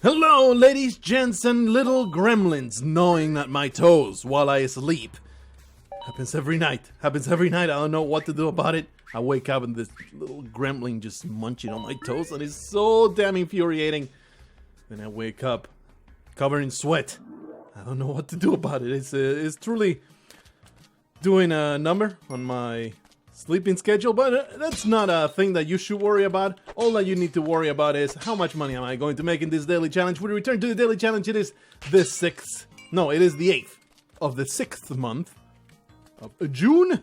Hello, ladies, gents, and little gremlins gnawing at my toes while I sleep. Happens every night. I don't know what to do about it. I wake up and this little gremlin just munching on my toes, and it's so damn infuriating. Then I wake up covered in sweat. I don't know what to do about it. It's truly doing a number on my sleeping schedule, but that's not a thing that you should worry about. All that you need to worry about is how much money am I going to make in this daily challenge. We return to the daily challenge. It is the 6th. No, it is the 8th of the 6th month of June.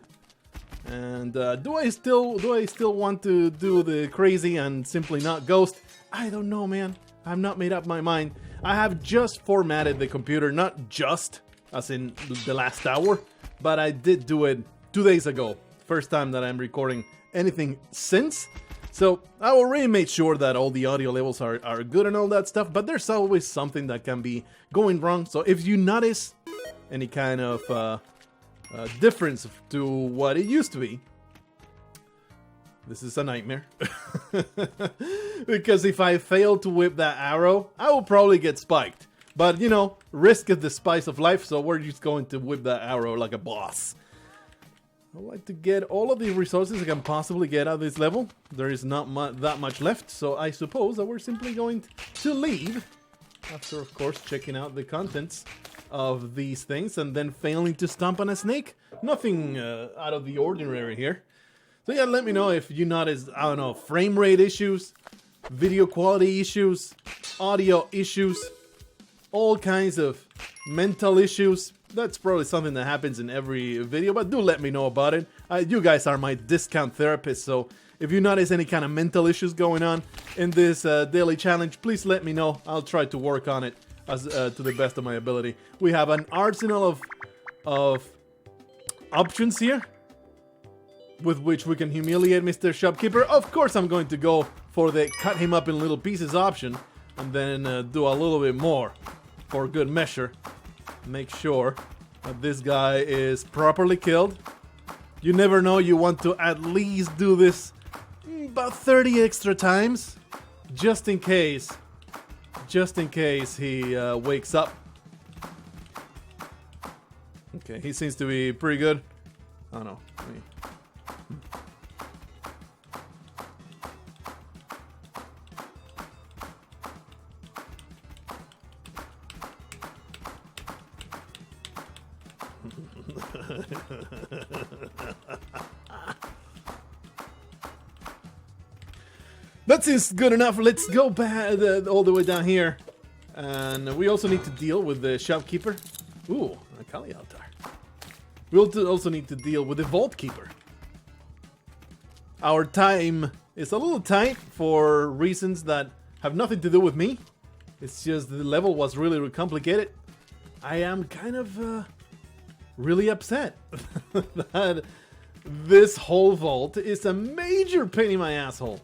And do I still want to do the crazy and simply not ghost? I don't know, man. I've not made up my mind. I have just formatted the computer, not just as in the last hour, but I did do it 2 days ago. First time that I'm recording anything since. So I will really make sure that all the audio levels are good and all that stuff, but there's always something that can be going wrong. So if you notice any kind of difference to what it used to be, this is a nightmare. Because if I fail to whip that arrow, I will probably get spiked. But you know, risk is the spice of life, so we're just going to whip that arrow like a boss. I'd like to get all of the resources I can possibly get out of this level. There is not that much left, so I suppose that we're simply going to leave. After, of course, checking out the contents of these things and then failing to stomp on a snake. Nothing out of the ordinary here. So yeah, let me know if you notice, I don't know, frame rate issues, video quality issues, audio issues, all kinds of mental issues. That's probably something that happens in every video, but do let me know about it. You guys are my discount therapist, so if you notice any kind of mental issues going on in this daily challenge, please let me know. I'll try to work on it as to the best of my ability. We have an arsenal of options here with which we can humiliate Mr. Shopkeeper. Of course, I'm going to go for the cut him up in little pieces option and then do a little bit more for good measure. Make sure that this guy is properly killed. You never know, you want to at least do this about 30 extra times, just in case he wakes up. Okay, he seems to be pretty good. I don't know. That seems good enough. Let's go back all the way down here. And we also need to deal with the shopkeeper. Ooh, a Kali altar. We'll also need to deal with the vault keeper. Our time is a little tight for reasons that have nothing to do with me. It's just the level was really complicated. I am kind of really upset that this whole vault is a major pain in my asshole.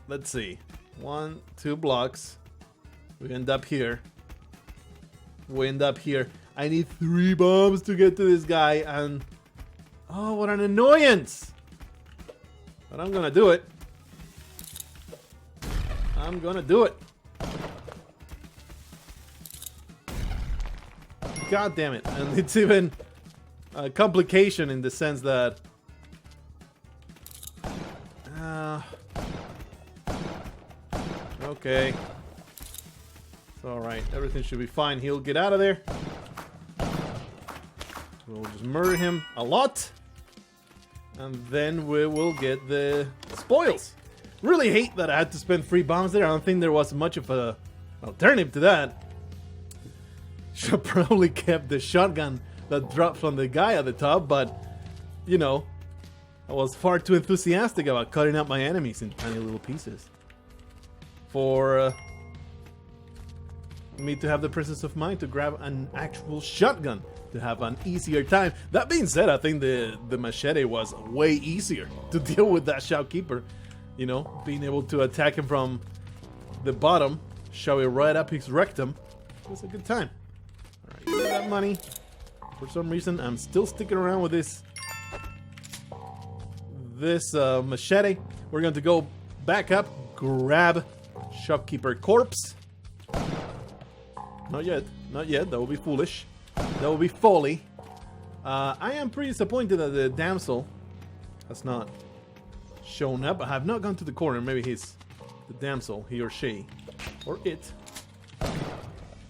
Let's see. 1, 2 blocks. We end up here. I need 3 bombs to get to this guy, and oh, what an annoyance! But I'm gonna do it. God damn it! And it's even a complication in the sense that okay. It's alright. Everything should be fine. He'll get out of there. We'll just murder him a lot. And then we will get the spoils. Really hate that I had to spend 3 bombs there. I don't think there was much of an alternative to that. Should have probably kept the shotgun that dropped from the guy at the top. But, you know, I was far too enthusiastic about cutting up my enemies in tiny little pieces. For me to have the presence of mind to grab an actual shotgun to have an easier time. That being said, I think the machete was way easier to deal with that shopkeeper. You know, being able to attack him from the bottom, shove it right up his rectum. It was a good time. Alright, give me that money. For some reason, I'm still sticking around with this machete. We're going to go back up, grab Shopkeeper corpse. Not yet. Not yet. That would be foolish. That would be folly. I am pretty disappointed that the damsel has not shown up. I have not gone to the corner. Maybe he's the damsel, he or she, or it,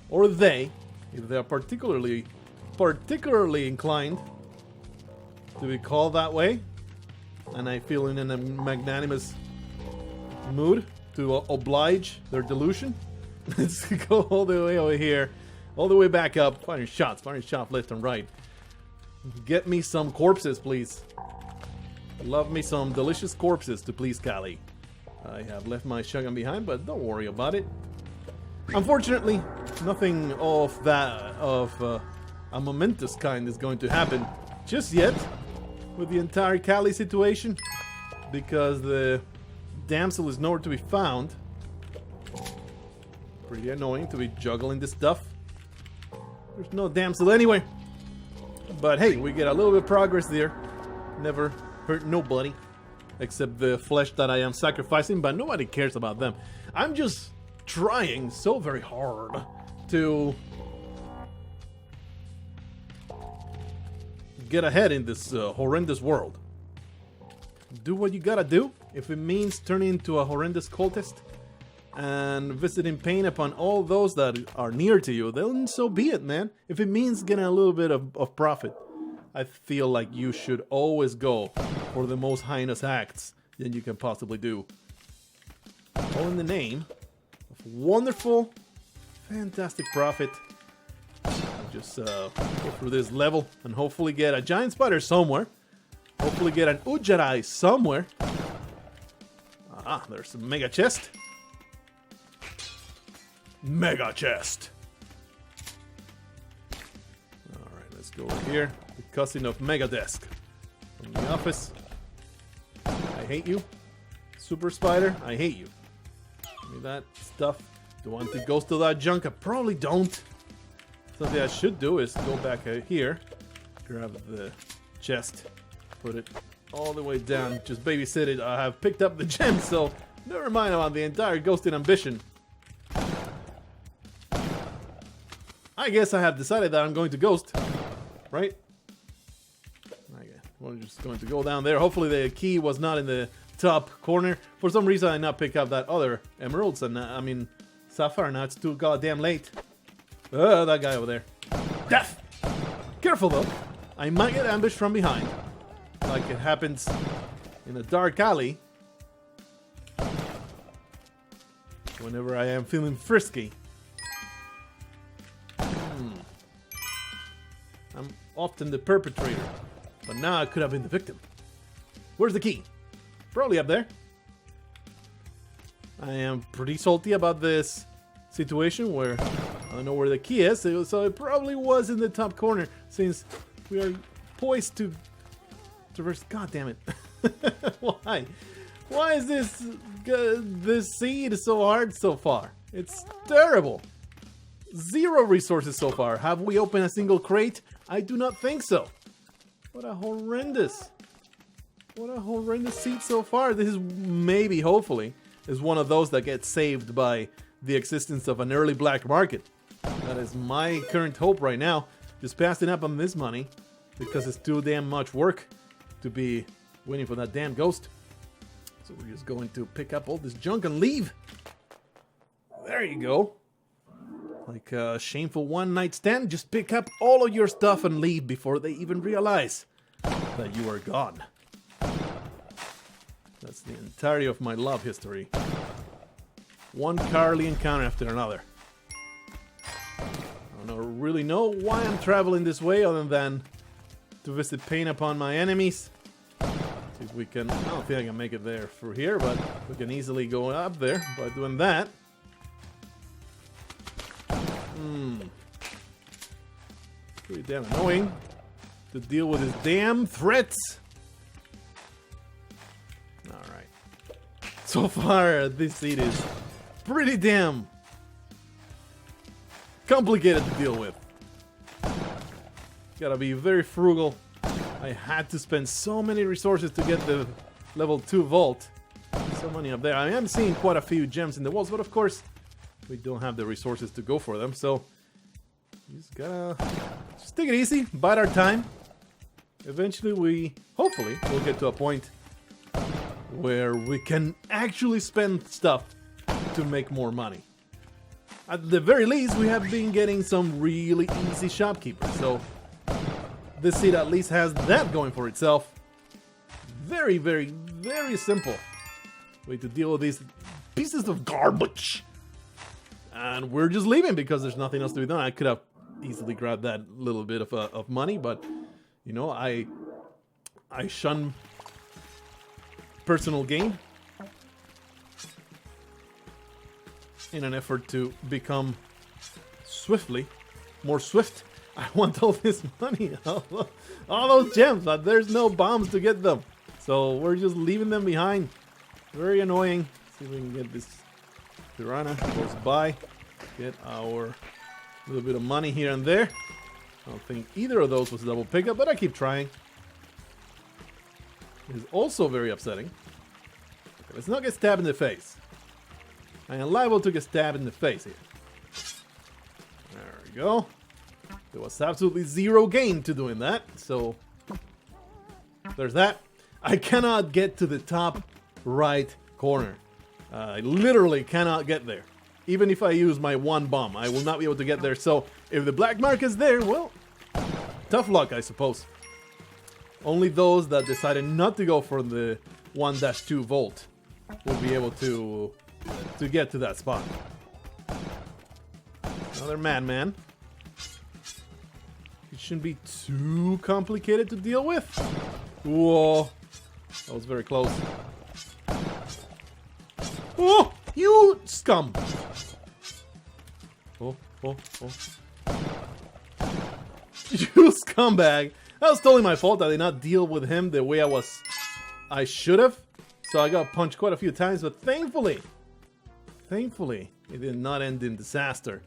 or they, if they are particularly inclined to be called that way, and I feel in a magnanimous mood to oblige their delusion. Let's go all the way over here, all the way back up, firing shots left and right. Get me some corpses, please. Love me some delicious corpses to please Callie. I have left my shotgun behind, but don't worry about it. Unfortunately, nothing of a momentous kind is going to happen just yet with the entire Callie situation, because the damsel is nowhere to be found. Pretty annoying to be juggling this stuff. There's no damsel anywhere. But hey, we get a little bit of progress there. Never hurt nobody. Except the flesh that I am sacrificing, but nobody cares about them. I'm just trying so very hard to get ahead in this horrendous world. Do what you gotta do. If it means turning into a horrendous cultist and visiting pain upon all those that are near to you, then so be it, man. If it means getting a little bit of profit, I feel like you should always go for the most heinous acts that you can possibly do. All in the name of wonderful, fantastic profit. I'll just go through this level and hopefully get a giant spider somewhere. Hopefully get an Ujjarai somewhere. Ah, there's a mega chest. Mega chest. Alright, let's go over here. The cousin of Mega Desk. From the office. I hate you. Super Spider, I hate you. Give me that stuff. Do I want to ghost to that junk? I probably don't. Something I should do is go back here. Grab the chest. Put it all the way down. Just babysit it. I have picked up the gem, so never mind about the entire ghosting ambition. I guess I have decided that I'm going to ghost, right? We're just going to go down there. Hopefully the key was not in the top corner. For some reason I did not pick up that other emeralds, and sapphire. Now it's too goddamn late. That guy over there. Death! Careful though. I might get ambushed from behind, like it happens in a dark alley whenever I am feeling frisky. I'm often the perpetrator, but now I could have been the victim. Where's the key? Probably up there. I am pretty salty about this situation where I don't know where the key is, so it probably was in the top corner, since we are poised to traverse. God damn it. Why? Why is this seed so hard so far? It's terrible. 0 resources so far. Have we opened a single crate? I do not think so. What a horrendous seed so far. This is maybe, hopefully, is one of those that gets saved by the existence of an early black market. That is my current hope right now. Just passing up on this money because it's too damn much work to be waiting for that damn ghost. So we're just going to pick up all this junk and leave. There you go. Like a shameful one-night stand, just pick up all of your stuff and leave before they even realize that you are gone. That's the entirety of my love history. One cowardly encounter after another. I don't really know why I'm traveling this way other than to visit pain upon my enemies. See if we can... I don't think I can make it there through here, but we can easily go up there by doing that. Pretty damn annoying to deal with his damn threats. Alright. So far, this seed is pretty damn complicated to deal with. Gotta be very frugal. I had to spend so many resources to get the level 2 vault. So some money up there. I am seeing quite a few gems in the walls, but of course, we don't have the resources to go for them, so we just gotta just take it easy, bide our time. Eventually, hopefully, we'll get to a point where we can actually spend stuff to make more money. At the very least, we have been getting some really easy shopkeepers, so this seed at least has that going for itself. Very, very, very simple way to deal with these pieces of garbage. And we're just leaving because there's nothing else to be done. I could have easily grabbed that little bit of money, but you know, I shun personal gain in an effort to become more swift. I want all this money, all those gems, but there's no bombs to get them. So we're just leaving them behind. Very annoying. See if we can get this piranha close by. Get our little bit of money here and there. I don't think either of those was a double pickup, but I keep trying. It is also very upsetting. Okay, let's not get stabbed in the face. I am liable to get stabbed in the face here. There we go. There was absolutely zero gain to doing that, so there's that. I cannot get to the top right corner. I literally cannot get there. Even if I use my one bomb, I will not be able to get there. So if the black mark is there, well, tough luck, I suppose. Only those that decided not to go for the 1-2 volt will be able to get to that spot. Another madman. It shouldn't be too complicated to deal with. Whoa. That was very close. Oh, you scum! Oh. You scumbag! That was totally my fault. I did not deal with him the way I should have. So I got punched quite a few times, but thankfully, it did not end in disaster.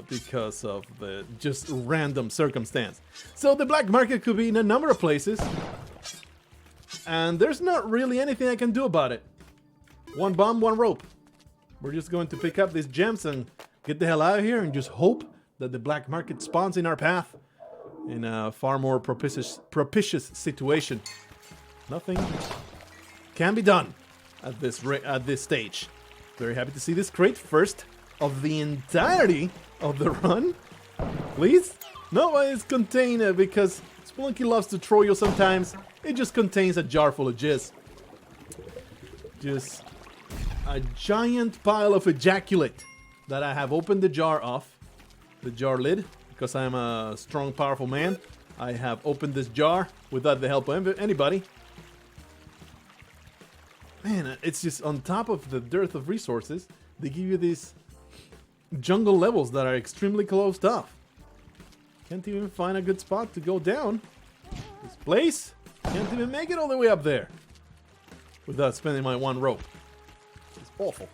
Because of the just random circumstance. So the black market could be in a number of places. And there's not really anything I can do about it. One bomb, one rope. We're just going to pick up these gems and get the hell out of here and just hope that the black market spawns in our path in a far more propitious situation. Nothing can be done at this stage. Very happy to see this crate first of the entirety of the run. Please? No, it's contained because Spelunky loves to troll you sometimes. It just contains a jar full of jizz. Just a giant pile of ejaculate that I have opened the jar off. The jar lid. Because I am a strong, powerful man. I have opened this jar without the help of anybody. Man, it's just on top of the dearth of resources, they give you these jungle levels that are extremely closed off. Can't even find a good spot to go down. This place can't even make it all the way up there without spending my one rope. It's awful.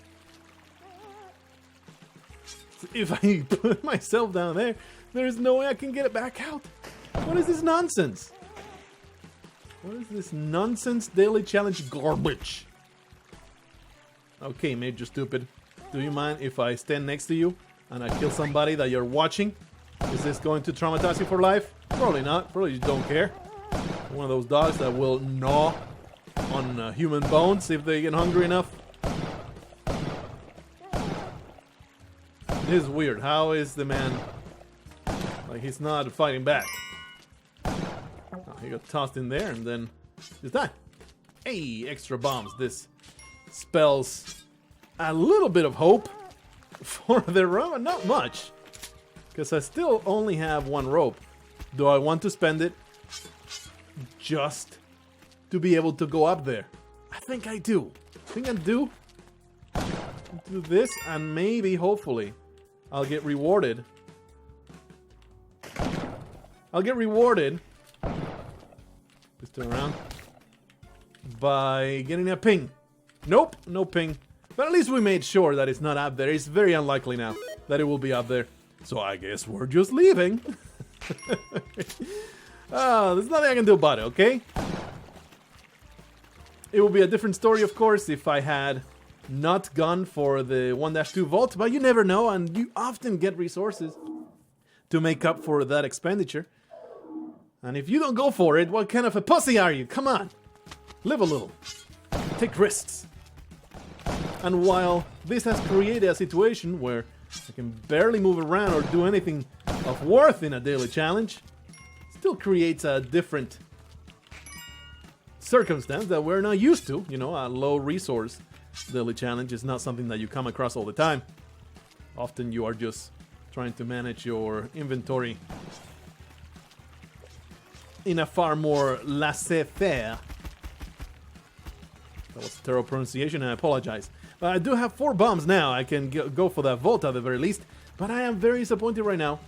If I put myself down there, there's no way I can get it back out. What is this nonsense? What is this nonsense daily challenge garbage? Okay, mate, you're stupid. Do you mind if I stand next to you and I kill somebody that you're watching? Is this going to traumatize you for life? Probably not. Probably you don't care. One of those dogs that will gnaw on human bones if they get hungry enough. This is weird. How is the man... like, he's not fighting back. Oh, he got tossed in there and then just died. Hey, extra bombs. This spells a little bit of hope for the run. Not much. Because I still only have one rope. Do I want to spend it just to be able to go up there? I think I do. I think I do. Do this and maybe, hopefully, I'll get rewarded. I'll get rewarded. Please turn around. By getting a ping. Nope, no ping. But at least we made sure that it's not up there. It's very unlikely now that it will be up there. So I guess we're just leaving. There's nothing I can do about it, okay? It would be a different story, of course, if I had not gone for the 1-2 vault, but you never know, and you often get resources to make up for that expenditure. And if you don't go for it, what kind of a pussy are you? Come on, live a little, take risks. And while this has created a situation where I can barely move around or do anything of worth in a daily challenge, still creates a different circumstance that we're not used to. You know, a low resource daily challenge is not something that you come across all the time. Often you are just trying to manage your inventory in a far more laissez-faire. That was a terrible pronunciation, and I apologize. But I do have 4 bombs now. I can go for that vault at the very least. But I am very disappointed right now.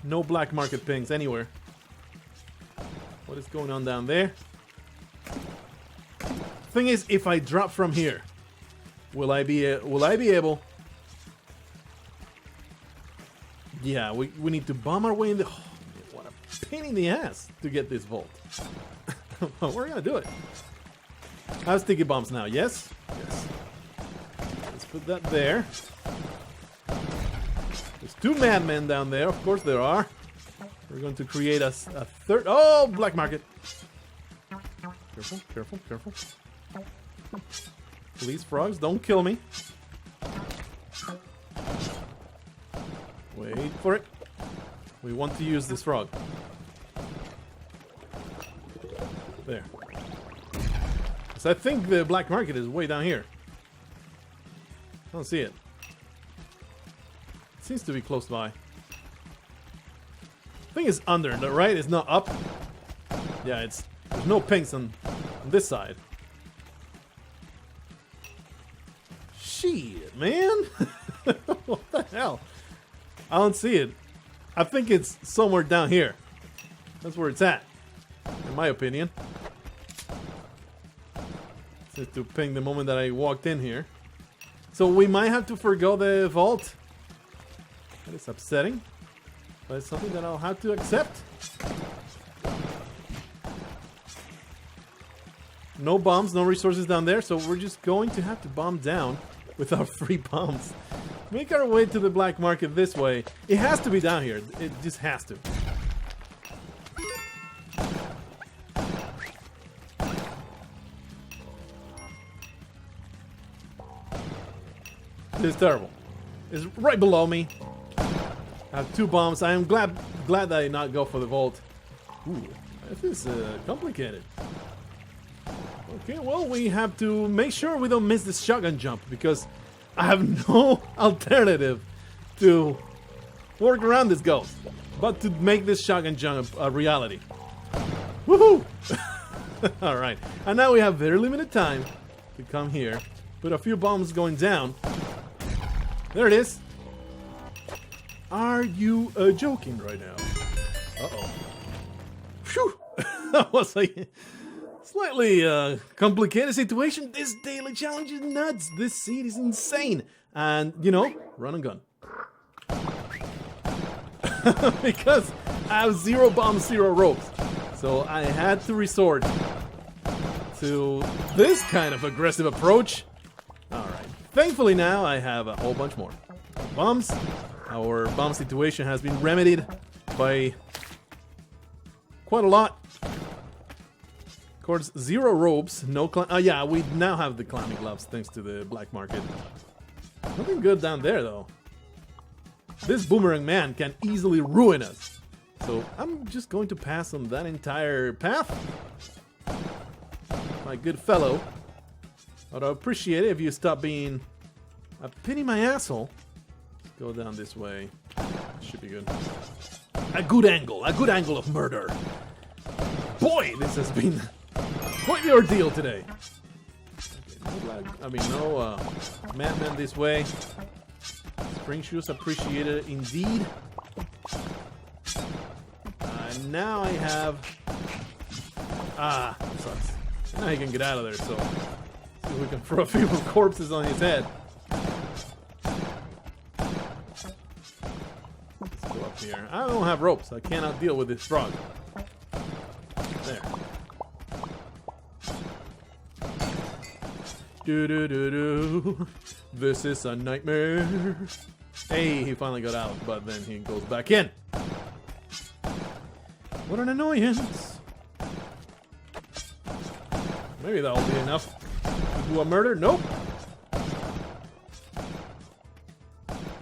No black market pings anywhere. What is going on down there? Thing is, if I drop from here, will I be able? Yeah, we need to bomb our way in the. Oh, what a pain in the ass to get this vault. We're gonna do it. I have sticky bombs now. Yes. Yes. Let's put that there. There's 2 madmen down there. Of course there are. We're going to create a third. Oh, black market. Careful, careful, careful. Please, frogs, don't kill me. Wait for it. We want to use this frog. There. So I think the black market is way down here. I don't see it. It seems to be close by. I think it's under, right? It's not up. Yeah, there's no pinks on this side. Shit, man. What the hell? I don't see it. I think it's somewhere down here. That's where it's at, in my opinion. Just to ping the moment that I walked in here. So we might have to forgo the vault. That is upsetting, but it's something that I'll have to accept. No bombs, no resources down there, so we're just going to have to bomb down with our free bombs. Make our way to the black market this way. It has to be down here. It just has to. This is terrible. It's right below me. I have 2 bombs. I am glad that I did not go for the vault. Ooh, this is complicated. Okay, well, we have to make sure we don't miss this shotgun jump, because I have no alternative to work around this ghost but to make this shotgun jump a reality. Woohoo! Alright, and now we have very limited time to come here, put a few bombs going down. There it is. Are you joking right now? Uh-oh. Phew! That was a slightly complicated situation. This daily challenge is nuts. This seed is insane. And, you know, run and gun. Because I have 0 bombs, 0 ropes. So I had to resort to this kind of aggressive approach. Alright. Thankfully now I have a whole bunch more bombs. Our bomb situation has been remedied by quite a lot. Of course, 0 ropes, no yeah, we now have the climbing gloves thanks to the black market. Nothing good down there though. This boomerang man can easily ruin us. So I'm just going to pass on that entire path. My good fellow. I'd appreciate it if you stop being a pity my asshole. Go down this way. Should be good. A good angle of murder. Boy, this has been quite the ordeal today. Okay, no madman this way. Spring shoes appreciated indeed. And now I have... sucks. Now he can get out of there, so... see if we can throw a few corpses on his head. Let's go up here. I don't have ropes. I cannot deal with this frog. There. Do do do do. This is a nightmare. Hey, he finally got out, but then he goes back in. What an annoyance. Maybe that'll be enough to do a murder. Nope.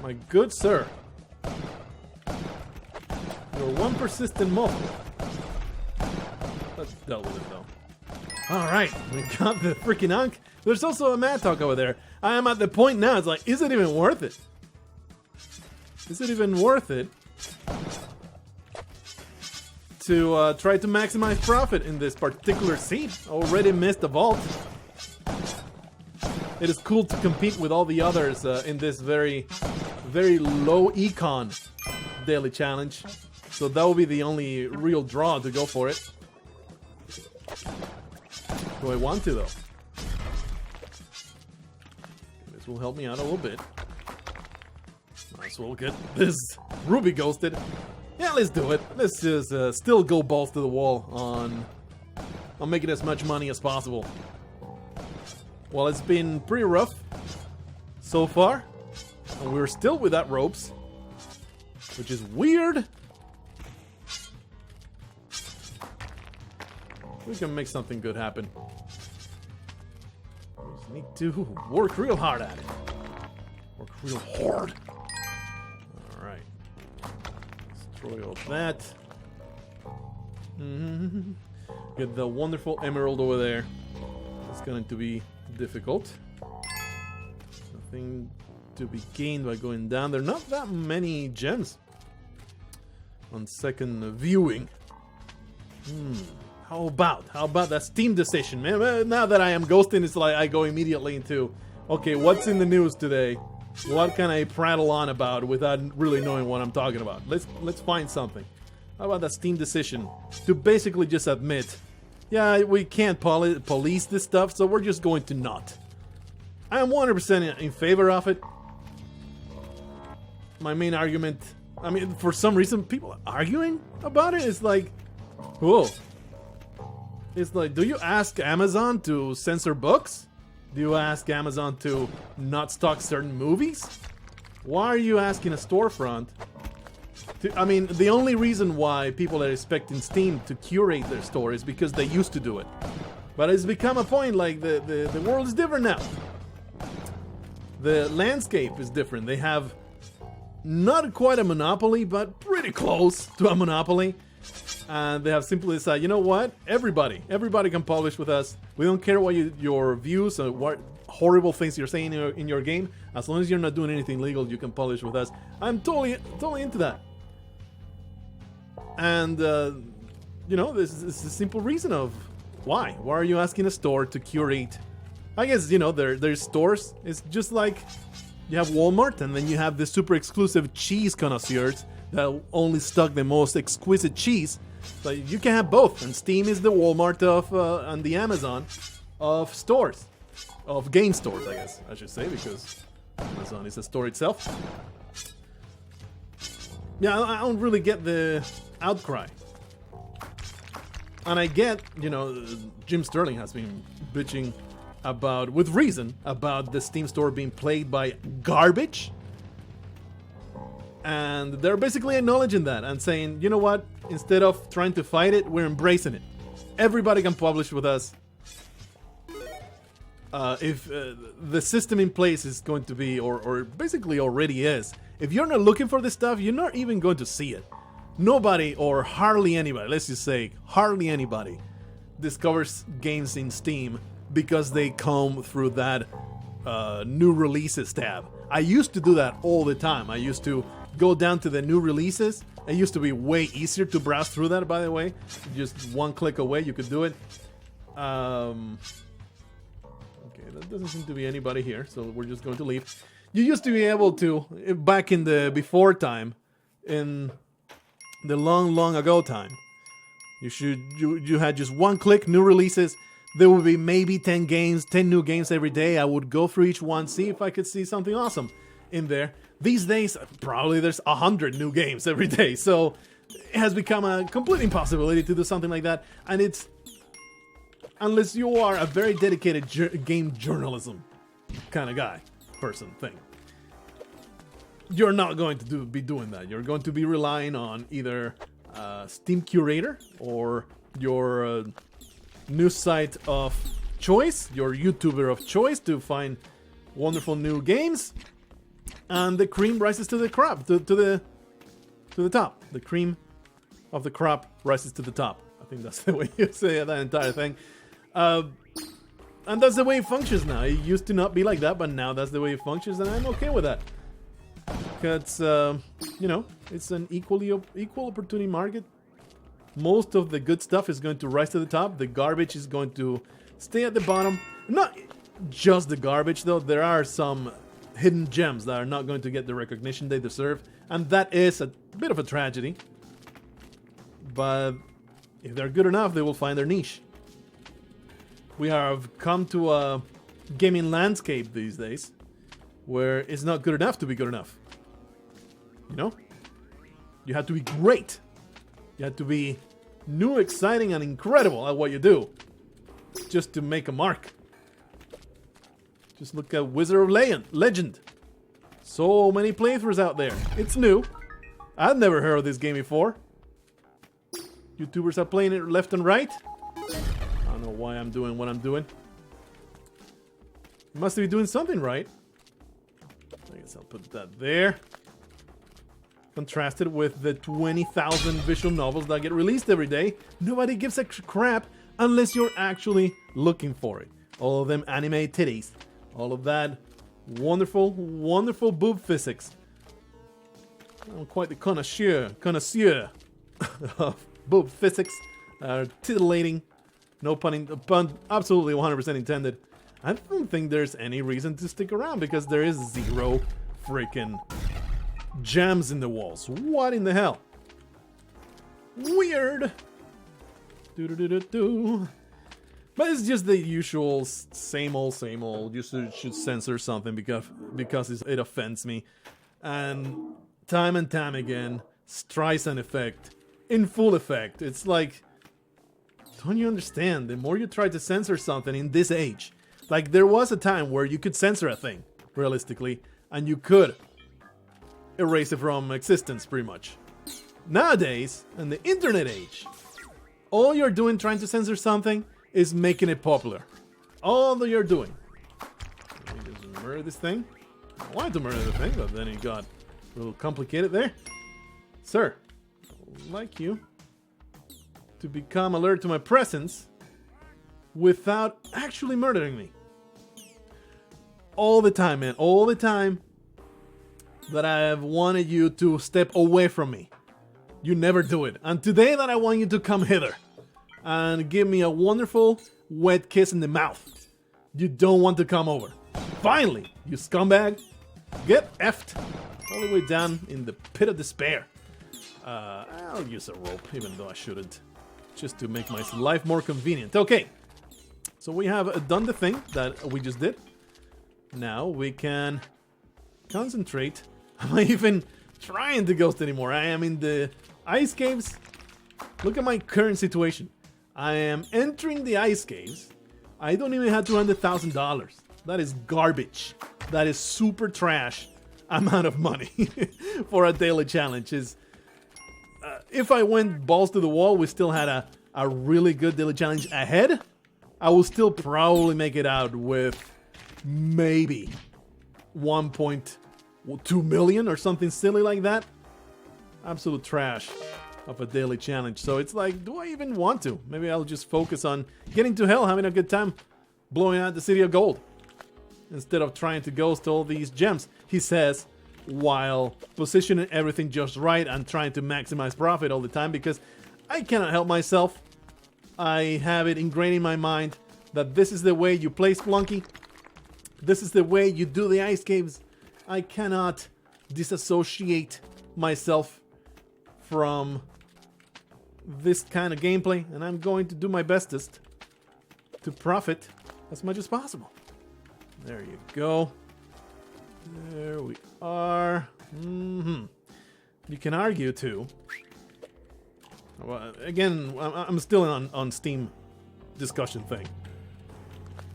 My good sir. You're one persistent moth. Let's deal with it though. Alright, we got the freaking Ankh. There's also a Mattock over there. I am at the point now, it's like, is it even worth it? Is it even worth it to try to maximize profit in this particular scene? Already missed the vault. It is cool to compete with all the others in this very, very low econ daily challenge. So that will be the only real draw to go for it. Do I want to, though? This will help me out a little bit. Might as well get this ruby ghosted. Yeah, let's do it. Let's just still go balls to the wall on making as much money as possible. Well, it's been pretty rough so far. And we're still without ropes, which is weird. We can make something good happen. We just need to work real hard at it. Work real hard. Alright. Destroy all that. Get the wonderful emerald over there. It's going to be difficult. Nothing to be gained by going down. There are not that many gems on second viewing. How about that Steam decision, man? Now that I am ghosting, it's like I go immediately into, okay, what's in the news today? What can I prattle on about without really knowing what I'm talking about? Let's find something. How about that Steam decision to basically just admit, yeah, we can't police this stuff, so we're just going to not. I am 100% in favor of it. My main argument, I mean, for some reason, people are arguing about it. It's like, whoa. It's like, do you ask Amazon to censor books? Do you ask Amazon to not stock certain movies? Why are you asking a storefront to, I mean, the only reason why people are expecting Steam to curate their store is because they used to do it. But it's become a point, like, the world is different now. The landscape is different. They have not quite a monopoly, but pretty close to a monopoly. And they have simply decided, you know what? Everybody can publish with us. We don't care what your views or what horrible things you're saying in your game. As long as you're not doing anything legal, you can publish with us. I'm totally into that. And you know, this is a simple reason of why. Why are you asking a store to curate? I guess, you know, there's stores. It's just like you have Walmart, and then you have the super exclusive cheese connoisseurs that only stock the most exquisite cheese. So you can have both, and Steam is the Walmart of and the Amazon of stores, of game stores, I guess I should say, because Amazon is a store itself. Yeah, I don't really get the outcry, and I get, you know, Jim Sterling has been bitching about, with reason, about the Steam store being plagued by garbage. And they're basically acknowledging that and saying, you know what, instead of trying to fight it, we're embracing it. Everybody can publish with us. If the system in place is going to be, or basically already is, if you're not looking for this stuff, you're not even going to see it. Nobody, or hardly anybody, let's just say hardly anybody, discovers games in Steam because they come through that new releases tab. I used to do that all the time. I used to go down to the new releases. It used to be way easier to browse through that, by the way. Just one click away, you could do it. Okay, that doesn't seem to be anybody here, so we're just going to leave. You used to be able to, back in the before time, in the long ago time, you had just one click, new releases. There would be maybe 10 new games every day. I would go through each one, see if I could see something awesome in there. These days, probably there's 100 new games every day. So it has become a complete impossibility to do something like that. And it's unless you are a very dedicated game journalism kind of guy, person, thing. You're not going to be doing that. You're going to be relying on either Steam Curator or your news site of choice, your YouTuber of choice, to find wonderful new games, and the cream rises to the crop, to the top. The cream of the crop rises to the top. I think that's the way you say that entire thing. And that's the way it functions now. It used to not be like that, but now that's the way it functions, and I'm okay with that. Because, you know, it's an equal opportunity market. Most of the good stuff is going to rise to the top. The garbage is going to stay at the bottom. Not just the garbage, though. There are some hidden gems that are not going to get the recognition they deserve. And that is a bit of a tragedy. But if they're good enough, they will find their niche. We have come to a gaming landscape these days where it's not good enough to be good enough. You know? You have to be great. You have to be new, exciting, and incredible at what you do just to make a mark. Just look at Wizard of Legend. So many playthroughs out there. It's new. I've never heard of this game before. YouTubers are playing it left and right. I don't know why I'm doing what I'm doing. Must be doing something right. I guess I'll put that there. Contrasted with the 20,000 visual novels that get released every day. Nobody gives a crap unless you're actually looking for it. All of them anime titties. All of that wonderful, wonderful boob physics. I'm quite the connoisseur of boob physics. Titillating. No pun absolutely 100% intended. I don't think there's any reason to stick around because there is zero freaking gems in the walls. What in the hell? Weird. Do. But it's just the usual same old. You should censor something because it offends me. And time again, Streisand effect in full effect. It's like, don't you understand? The more you try to censor something in this age, like there was a time where you could censor a thing, realistically, and you could erase it from existence, pretty much. Nowadays, in the internet age, all you're doing trying to censor something is making it popular. All that you're doing. Let me just murder this thing. I wanted to murder the thing, but then it got a little complicated there. Sir, I would like you to become alert to my presence without actually murdering me. All the time, man. All the time that I have wanted you to step away from me. You never do it. And today that I want you to come hither and give me a wonderful wet kiss in the mouth. You don't want to come over. Finally, you scumbag. Get effed all the way down in the pit of despair. I'll use a rope, even though I shouldn't. Just to make my life more convenient. Okay. So we have done the thing that we just did. Now we can concentrate. Am I even trying to ghost anymore? I am in the ice caves. Look at my current situation. I am entering the ice caves. I don't even have $200,000. That is garbage. That is super trash amount of money for a daily challenge. If I went balls to the wall, we still had a really good daily challenge ahead. I will still probably make it out with maybe 1.2 million or something silly like that. Absolute trash of a daily challenge. So it's like, do I even want to? Maybe I'll just focus on getting to hell, having a good time, blowing out the city of gold, instead of trying to ghost all these gems, he says, while positioning everything just right and trying to maximize profit all the time, because I cannot help myself. I have it ingrained in my mind that this is the way you play Spelunky. This is the way you do the ice caves. I cannot disassociate myself from this kind of gameplay, and I'm going to do my bestest to profit as much as possible. There you go. There we are. You can argue too. Well, again, I'm still on Steam discussion thing.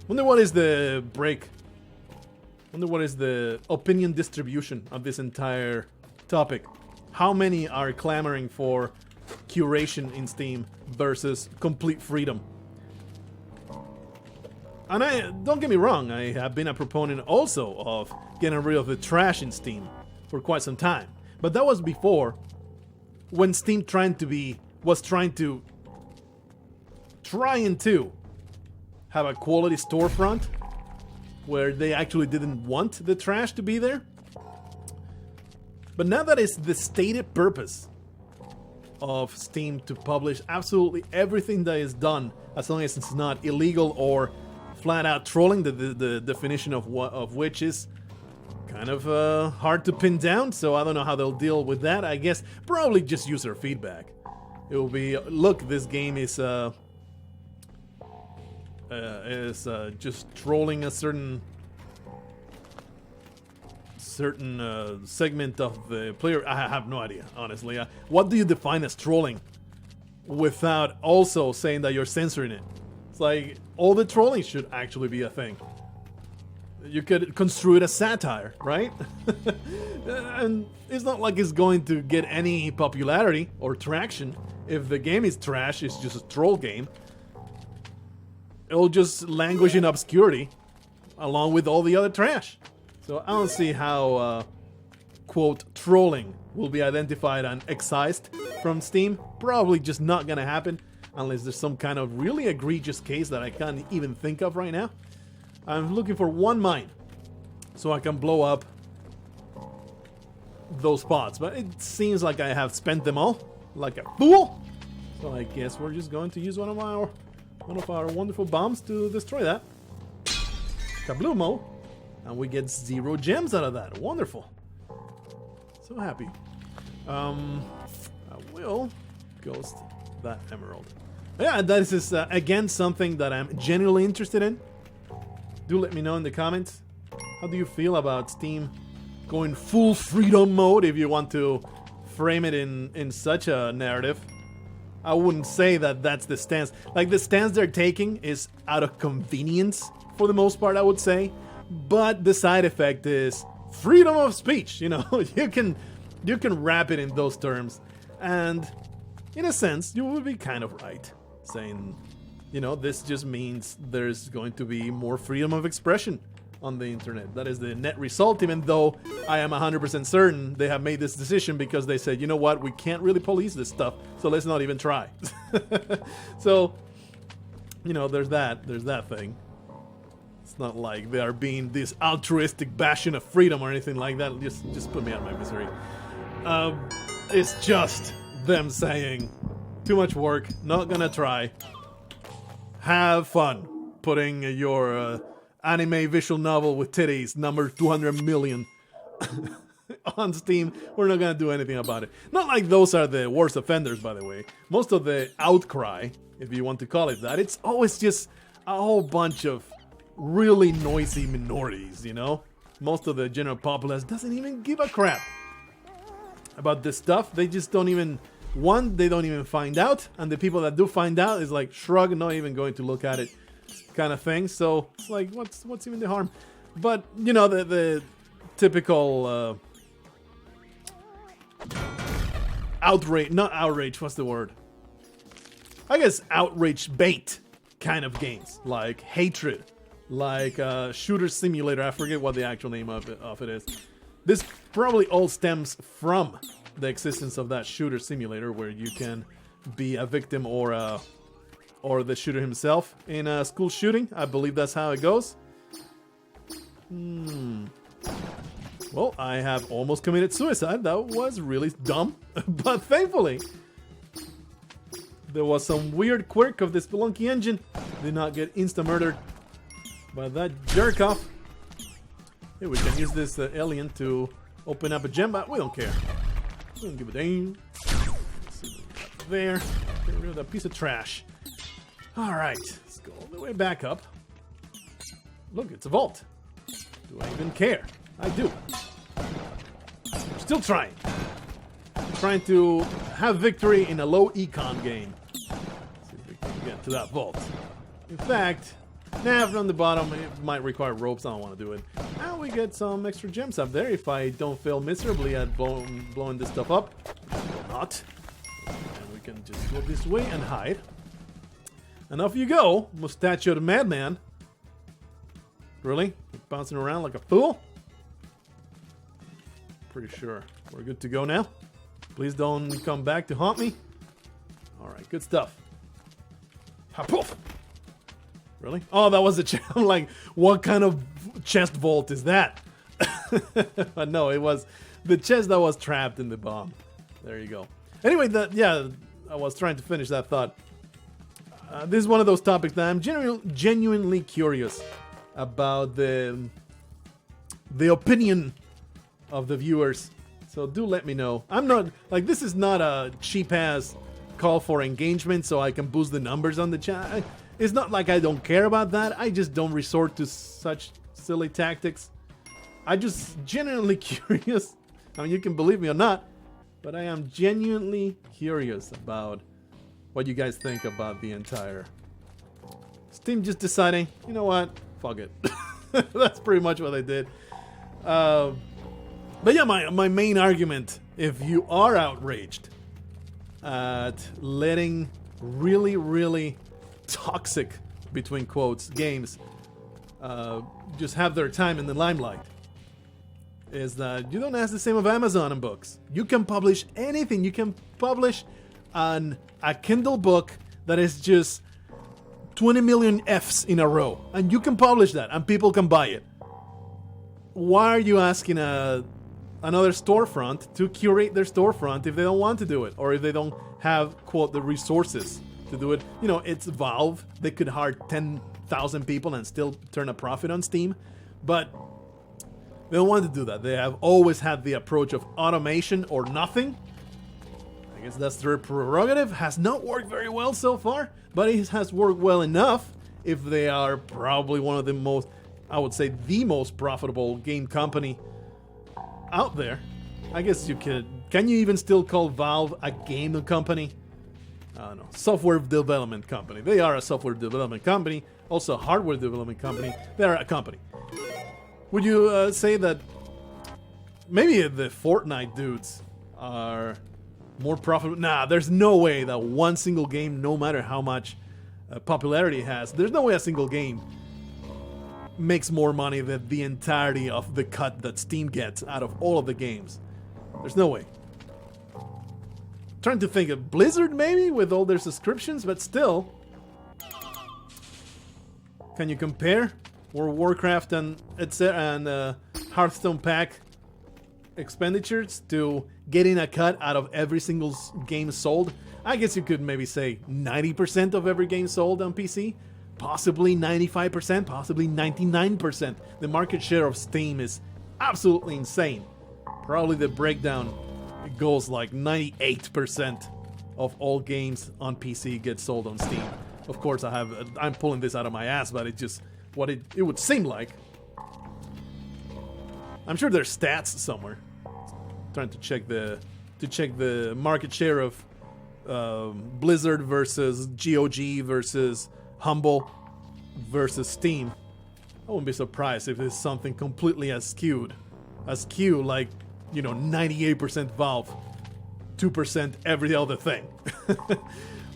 Wonder what is the break. Wonder what is the opinion distribution of this entire topic. How many are clamoring for curation in Steam versus complete freedom? And don't get me wrong, I have been a proponent also of getting rid of the trash in Steam for quite some time. But that was before, when Steam was trying to have a quality storefront where they actually didn't want the trash to be there. But now that it's the stated purpose of Steam to publish absolutely everything that is done, as long as it's not illegal or flat out trolling, the definition of which is kind of hard to pin down, so I don't know how they'll deal with that. I guess probably just user feedback. It will be, look, this game is just trolling a certain segment of the player. I have no idea, honestly. What do you define as trolling without also saying that you're censoring it? It's like, all the trolling should actually be a thing. You could construe it as satire, right? And it's not like it's going to get any popularity or traction. If the game is trash, it's just a troll game. It'll just languish in obscurity along with all the other trash. So I don't see how, quote, trolling will be identified and excised from Steam. Probably just not gonna happen unless there's some kind of really egregious case that I can't even think of right now. I'm looking for one mine so I can blow up those spots, but it seems like I have spent them all like a fool. So I guess we're just going to use one of our wonderful bombs to destroy that. Kabloomo, and we get 0 gems out of that. Wonderful. So happy. I will ghost that emerald. Yeah, this is again something that I'm genuinely interested in. Do let me know in the comments. How do you feel about Steam going full freedom mode, if you want to frame it in such a narrative? I wouldn't say that that's the stance. Like, the stance they're taking is out of convenience for the most part, I would say. But the side effect is freedom of speech. You know, you can wrap it in those terms, and in a sense, you would be kind of right, saying, you know, this just means there's going to be more freedom of expression on the internet. That is the net result, even though I am 100% certain they have made this decision because they said, you know what, we can't really police this stuff, so let's not even try. So, you know, there's that thing. It's not like they are being this altruistic bastion of freedom or anything like that. Just put me out of my misery. It's just them saying, too much work, not gonna try. Have fun putting your anime visual novel with titties, number 200 million, on Steam. We're not gonna do anything about it. Not like those are the worst offenders, by the way. Most of the outcry, if you want to call it that, it's always just a whole bunch of really noisy minorities, you know? Most of the general populace doesn't even give a crap about this stuff. They just don't even... they don't even find out, and the people that do find out is like, shrug, not even going to look at it, kind of thing. So it's like, what's even the harm? But you know, the typical outrage, not outrage, what's the word? I guess outrage bait kind of games, like Hatred, like Shooter Simulator. I forget what the actual name of it is. This probably all stems from the existence of that shooter simulator where you can be a victim or the shooter himself in a school shooting. I believe that's how it goes. Well, I have almost committed suicide. That was really dumb. But thankfully, there was some weird quirk of the Spelunky engine. Did not get insta-murdered by that jerk-off. Here, we can use this alien to open up a gem, but we don't care. We don't give a damn. There. Get rid of that piece of trash. Alright, let's go all the way back up. Look, it's a vault. Do I even care? I do. Still trying. Trying to have victory in a low econ game. Let's see if we can get to that vault. In fact, now from the bottom, it might require ropes. I don't want to do it. Now we get some extra gems up there if I don't fail miserably at blowing this stuff up. Or not. And we can just go this way and hide. And off you go, mustachioed madman. Really? Bouncing around like a fool? Pretty sure we're good to go now. Please don't come back to haunt me. Alright, good stuff. Ha poof! Really? Oh, that was a chest. I'm like, what kind of chest vault is that? But no, it was the chest that was trapped in the bomb. There you go. Anyway, I was trying to finish that thought. This is one of those topics that I'm genuinely curious about the opinion of the viewers. So do let me know. I'm not, like, this is not a cheap-ass call for engagement so I can boost the numbers on the chat. It's not like I don't care about that. I just don't resort to such silly tactics. I'm just genuinely curious. I mean, you can believe me or not, but I am genuinely curious about what you guys think about the entire Steam just deciding, you know what, fuck it. That's pretty much what I did. But yeah, my main argument, if you are outraged at letting really, really toxic, between quotes, games just have their time in the limelight, is that you don't ask the same of Amazon and books. You can publish anything. You can publish a Kindle book that is just 20 million Fs in a row, and you can publish that and people can buy it. Why are you asking another storefront to curate their storefront if they don't want to do it, or if they don't have, quote, the resources to do it? You know, it's Valve. They could hire 10,000 people and still turn a profit on Steam, but they don't want to do that. They have always had the approach of automation or nothing. I guess that's their prerogative. Has not worked very well so far, but it has worked well enough if they are probably one of the most, I would say, the most profitable game company out there. I guess you could. Can you even still call Valve a game company? I don't know. Software development company. They are a software development company. Also a hardware development company. They're a company. Would you say that maybe the Fortnite dudes are more profitable? Nah, there's no way that one single game, no matter how much popularity it has, there's no way a single game makes more money than the entirety of the cut that Steam gets out of all of the games. There's no way. Trying to think of Blizzard maybe with all their subscriptions, but still. Can you compare World of Warcraft and etc. and Hearthstone pack expenditures to getting a cut out of every single game sold? I guess you could maybe say 90% of every game sold on PC. Possibly 95%, possibly 99%. The market share of Steam is absolutely insane. Probably the breakdown goes like 98% of all games on PC get sold on Steam. Of course, I'm pulling this out of my ass, but it's just what it would seem like. I'm sure there's stats somewhere. Trying to check the market share of Blizzard versus GOG versus Humble versus Steam. I wouldn't be surprised if it's something completely askew like, you know, 98% Valve, 2% every other thing.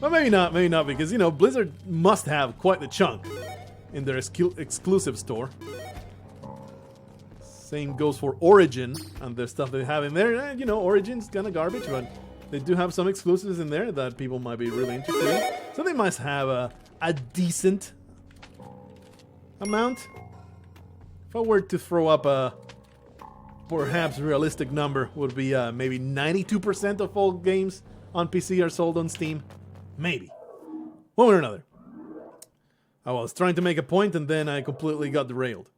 But maybe not, because, you know, Blizzard must have quite the chunk in their exclusive store. Same goes for Origin and the stuff they have in there. You know, Origin's kind of garbage, but they do have some exclusives in there that people might be really interested in. So they must have a decent amount. If I were to throw up a perhaps realistic number, would be maybe 92% of all games on PC are sold on Steam. Maybe. One way or another. I was trying to make a point and then I completely got derailed.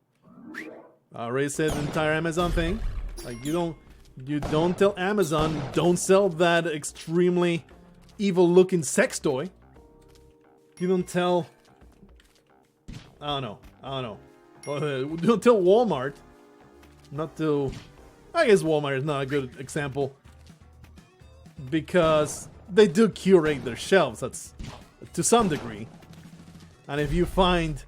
I already said the entire Amazon thing. Like, you don't tell Amazon, don't sell that extremely evil-looking sex toy. You don't tell... I don't know. Don't tell Walmart. Not to... I guess Walmart is not a good example. Because they do curate their shelves, that's to some degree. And if you find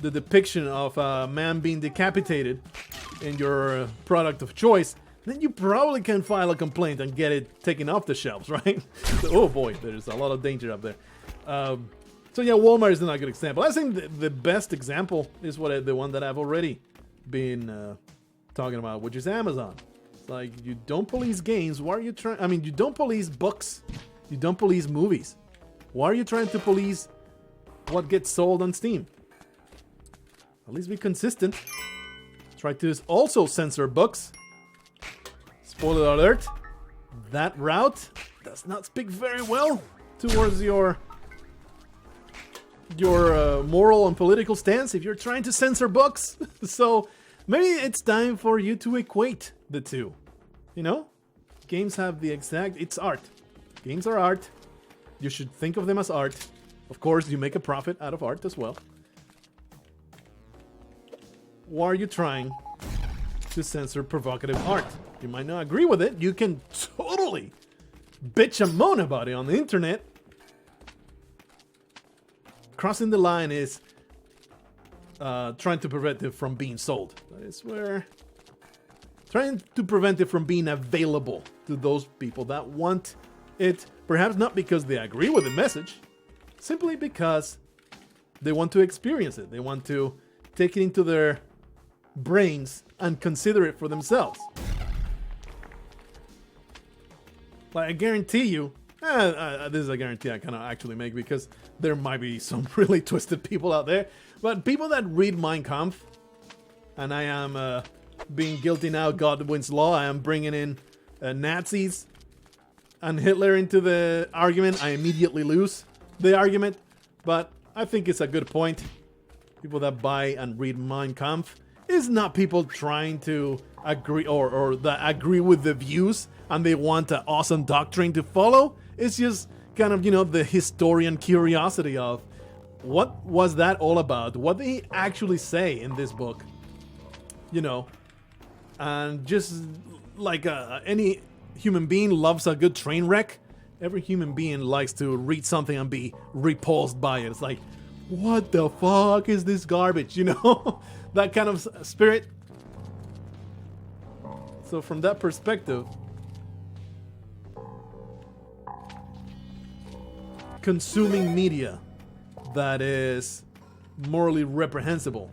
the depiction of a man being decapitated in your product of choice, then you probably can file a complaint and get it taken off the shelves, right? Oh boy, there's a lot of danger up there. So yeah, Walmart is not a good example. I think the best example is the one that I've already been talking about, which is Amazon. It's like, you don't police games. Why are you trying? I mean, you don't police books. You don't police movies. Why are you trying to police what gets sold on Steam? At least be consistent. Try to also censor books. Spoiler alert, that route does not speak very well towards your moral and political stance if you're trying to censor books. So maybe it's time for you to equate the two. You know, games have it's art. Games are art. You should think of them as art. Of course, you make a profit out of art as well. Why are you trying to censor provocative art? You might not agree with it. You can totally bitch and moan about it on the internet. Crossing the line is trying to prevent it from being sold. That is where... Trying to prevent it from being available to those people that want it. Perhaps not because they agree with the message. Simply because they want to experience it. They want to take it into their brains and consider it for themselves. Like, I guarantee you, this is a guarantee I cannot actually make because there might be some really twisted people out there, but people that read Mein Kampf, and I am being guilty now, God wins law, I am bringing in Nazis and Hitler into the argument, I immediately lose the argument, but I think it's a good point. People that buy and read Mein Kampf is not people trying to agree or that agree with the views and they want an awesome doctrine to follow. It's just kind of, you know, the historian curiosity of what was that all about? What did he actually say in this book? You know, and just like any human being loves a good train wreck. Every human being likes to read something and be repulsed by it. It's like, what the fuck is this garbage? You know, that kind of spirit. So from that perspective, consuming media that is morally reprehensible.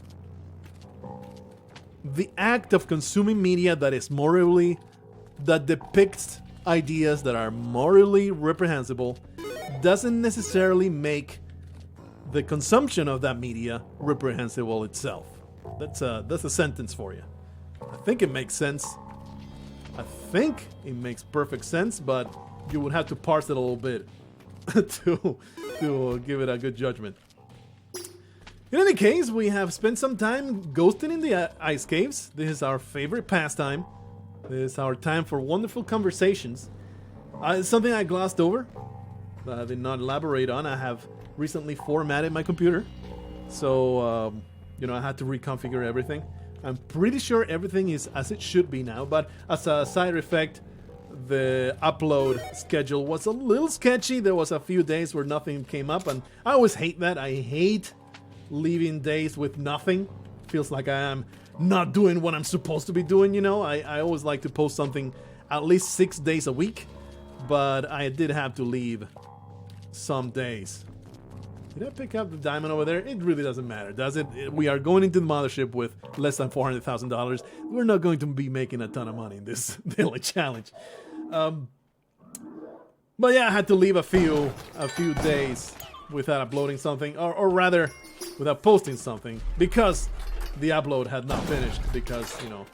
The act of consuming media that depicts ideas that are morally reprehensible doesn't necessarily make the consumption of that media reprehensible itself. That's a sentence for you. I think it makes sense. I think it makes perfect sense, but you would have to parse it a little bit to give it a good judgment. In any case, we have spent some time ghosting in the ice caves. This is our favorite pastime. This is our time for wonderful conversations. It's something I glossed over, that I did not elaborate on. I have recently formatted my computer, so I had to reconfigure everything. I'm pretty sure everything is as it should be now, but as a side effect, the upload schedule was a little sketchy. There was a few days where nothing came up, and I always hate that. I hate leaving days with nothing. Feels like I am not doing what I'm supposed to be doing, you know. I always like to post something at least 6 days a week, but I did have to leave some days. Did I pick up the diamond over there? It really doesn't matter, does it? We are going into the mothership with less than $400,000. We're not going to be making a ton of money in this daily challenge. But yeah, I had to leave a few days without uploading something, or rather, without posting something, because the upload had not finished, because, you know,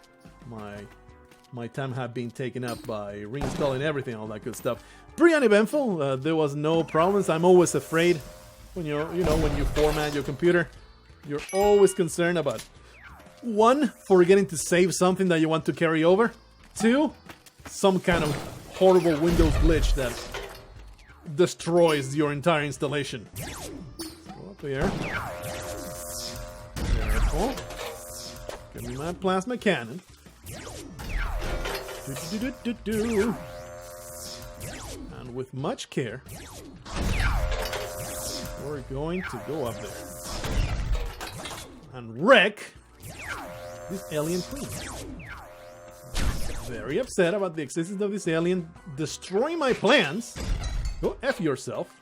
my time had been taken up by reinstalling everything, all that good stuff. Pretty uneventful. There was no problems. I'm always afraid when when you format your computer, you're always concerned about 1, forgetting to save something that you want to carry over. 2, some kind of horrible Windows glitch that destroys your entire installation. Go up here. Careful. Give me my plasma cannon. And with much care, We're going to go up there and wreck this alien queen. Very upset about the existence of this alien destroying my plans. Go F yourself,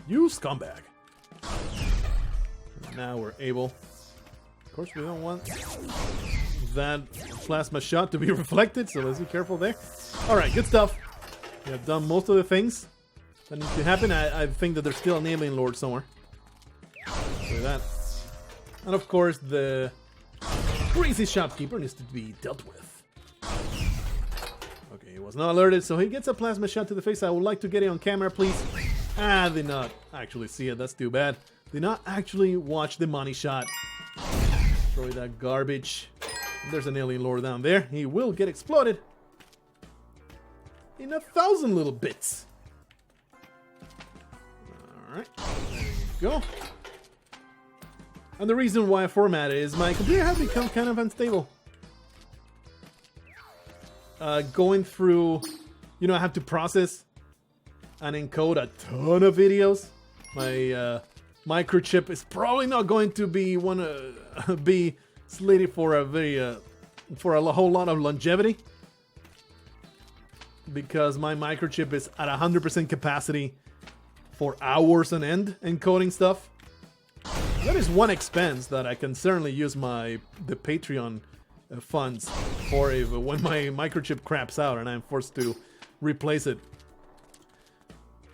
you scumbag. And now we're able. Of course, we don't want that plasma shot to be reflected, so let's be careful there. Alright, good stuff. We have done most of the things that need to happen. I think that there's still an alien lord somewhere. Look at that. And of course, the crazy shopkeeper needs to be dealt with. Okay, he was not alerted, so he gets a plasma shot to the face. I would like to get it on camera, please. Ah, did not actually see it. That's too bad. Did not actually watch the MONY shot. Destroy that garbage. There's an alien lord down there. He will get exploded in 1,000 little bits. Alright, there you go. And the reason why I formatted it is my computer has become kind of unstable. Going through, you know, I have to process and encode a ton of videos. My microchip is probably not going to be be slated for a very for a whole lot of longevity, because my microchip is at 100% capacity for hours on end encoding stuff. That is one expense that I can certainly use the Patreon funds for when my microchip craps out and I'm forced to replace it.